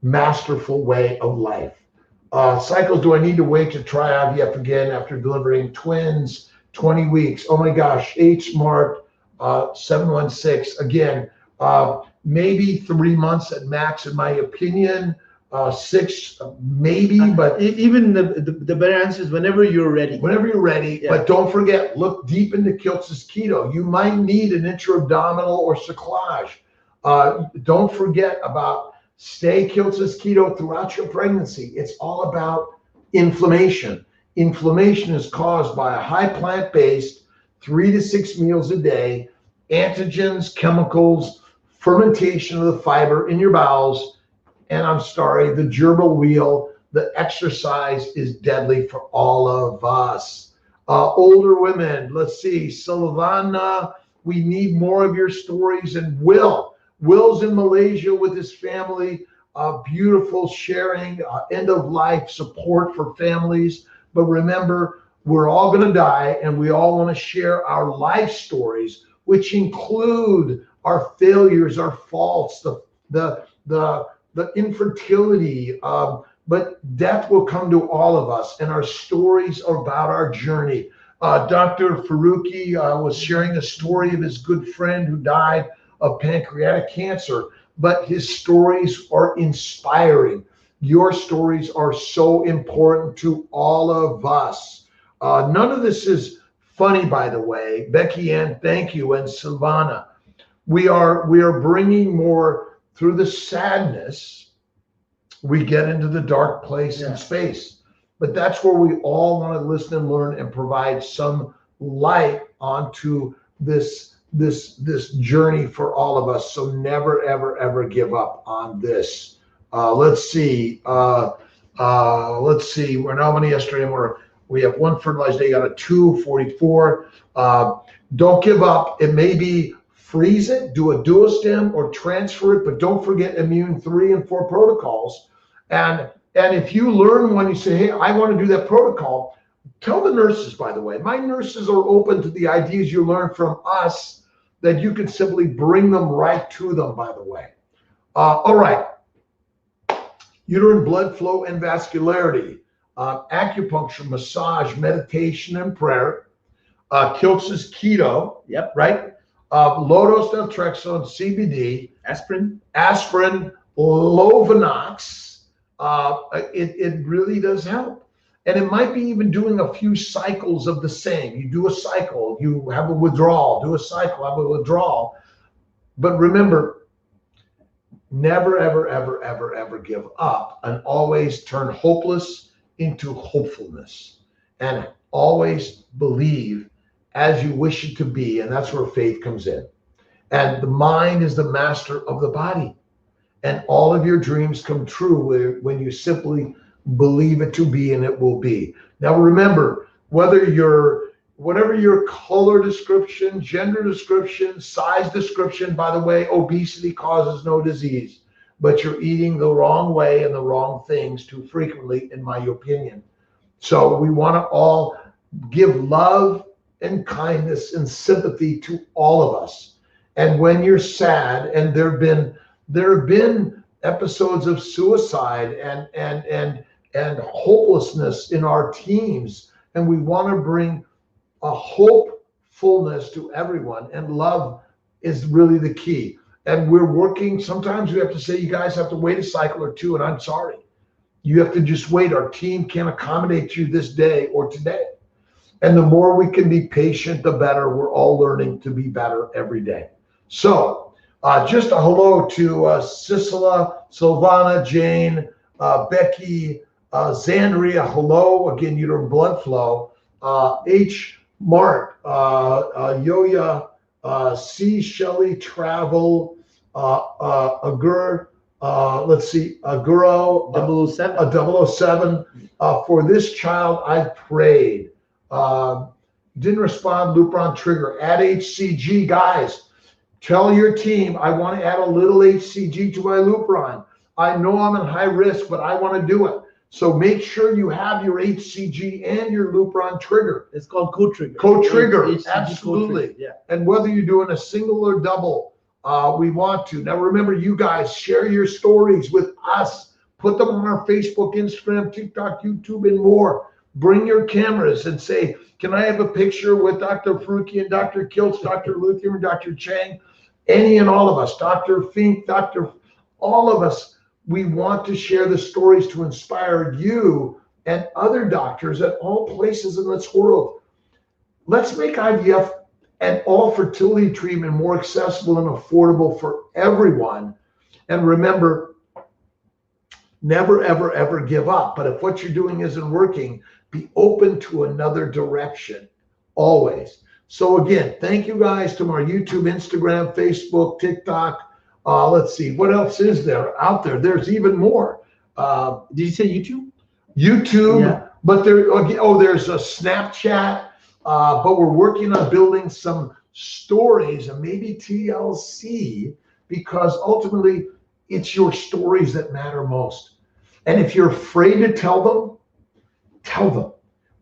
masterful way of life. Cycles, do I need to wait to try IVF again after delivering twins? 20 weeks. Oh my gosh. H marked 716. Again, maybe 3 months at max, in my opinion. 6 maybe, but
even the better answer is whenever you're ready.
Whenever you're ready. Yeah. But don't forget, look deep into Kiltz's keto. You might need an intra-abdominal or cyclage. Don't forget about stay Kiltz's keto throughout your pregnancy. It's all about inflammation. Inflammation is caused by a high plant-based 3 to 6 meals a day, antigens, chemicals, fermentation of the fiber in your bowels. And I'm sorry, the gerbil wheel, the exercise is deadly for all of us. Older women, let's see, Silvana, we need more of your stories. And Will's in Malaysia with his family, beautiful sharing, end of life support for families. But remember, we're all going to die, and we all want to share our life stories, which include our failures, our faults, the infertility, but death will come to all of us, and our stories are about our journey. Dr. Faruqi was sharing a story of his good friend who died of pancreatic cancer, but his stories are inspiring. Your stories are so important to all of us. None of this is funny, by the way. Becky Ann, thank you, and Silvana. We are bringing more through the sadness, we get into the dark place and space. But that's where we all want to listen and learn and provide some light onto this journey for all of us. So never, ever, ever give up on this. Let's see. Let's see. We're now money yesterday, and we have one fertilized day. Got a 244. Don't give up. It may be freeze it, do a duostem, or transfer it, but don't forget immune 3 and 4 protocols. And if you learn one, you say, hey, I want to do that protocol. Tell the nurses, by the way, my nurses are open to the ideas you learn from us, that you can simply bring them right to them, by the way. All right. Uterine blood flow and vascularity, acupuncture, massage, meditation, and prayer. Kiltz's keto. Yep. Right. Low-dose naltrexone, CBD. Aspirin, Lovenox. It really does help. And it might be even doing a few cycles of the same. You do a cycle, you have a withdrawal, do a cycle, have a withdrawal. But remember, never, ever, ever, ever, ever give up, and always turn hopeless into hopefulness, and always believe as you wish it to be. And that's where faith comes in. And the mind is the master of the body, and all of your dreams come true when you simply believe it to be, and it will be. Now remember, whatever your color description, gender description, size description, by the way, obesity causes no disease, but you're eating the wrong way and the wrong things too frequently, in my opinion. So we want to all give love and kindness and sympathy to all of us. And when you're sad, and there have been episodes of suicide and hopelessness in our teams, and we want to bring a hopefulness to everyone, and love is really the key. And we're working, sometimes we have to say, you guys have to wait a cycle or two, and I'm sorry, you have to just wait. Our team can't accommodate you this day or today. And the more we can be patient, the better. We're all learning to be better every day. So just a hello to Sisela, Silvana, Jane, Becky, Zandria, hello. Again, uterine blood flow. H. Mark, Yoya, C. Shelley, travel, Agur, let's see, Aguro, 007. For this child, I prayed. Didn't respond, Lupron trigger. Add HCG, guys. Tell your team, I want to add a little HCG to my Lupron. I know I'm in high risk, but I want to do it. So make sure you have your HCG and your Lupron trigger.
It's called co-trigger.
Co-trigger, absolutely. Yeah. And whether you're doing a single or double, we want to. Now remember, you guys, share your stories with us. Put them on our Facebook, Instagram, TikTok, YouTube, and more. Bring your cameras and say, can I have a picture with Dr. Faruqi and Dr. Kiltz, Dr. Luther, and Dr. Chang? Any and all of us, Dr. Fink, all of us, we want to share the stories to inspire you and other doctors at all places in this world. Let's make IVF and all fertility treatment more accessible and affordable for everyone. And remember, never, ever, ever give up. But if what you're doing isn't working, be open to another direction, always. So again, thank you guys to my YouTube, Instagram, Facebook, TikTok. Let's see, what else is there out there? There's even more.
Did you say YouTube?
YouTube, yeah. But there's a Snapchat. But we're working on building some stories and maybe TLC, because ultimately it's your stories that matter most. And if you're afraid to tell them, tell them.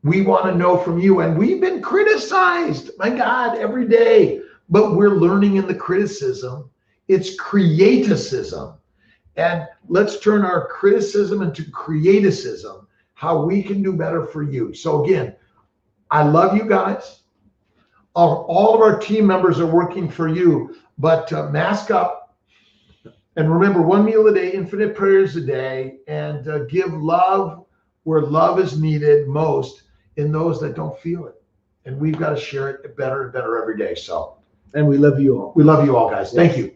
We want to know from you. And we've been criticized, my God, every day. But we're learning in the criticism. It's creaticism. And let's turn our criticism into creaticism, how we can do better for you. So again, I love you guys. All of our team members are working for you, but mask up. And remember, 1 meal a day, infinite prayers a day, and give love where love is needed most in those that don't feel it. And we've got to share it better and better every day. So,
and we love you all.
We love you all, guys. Thank you.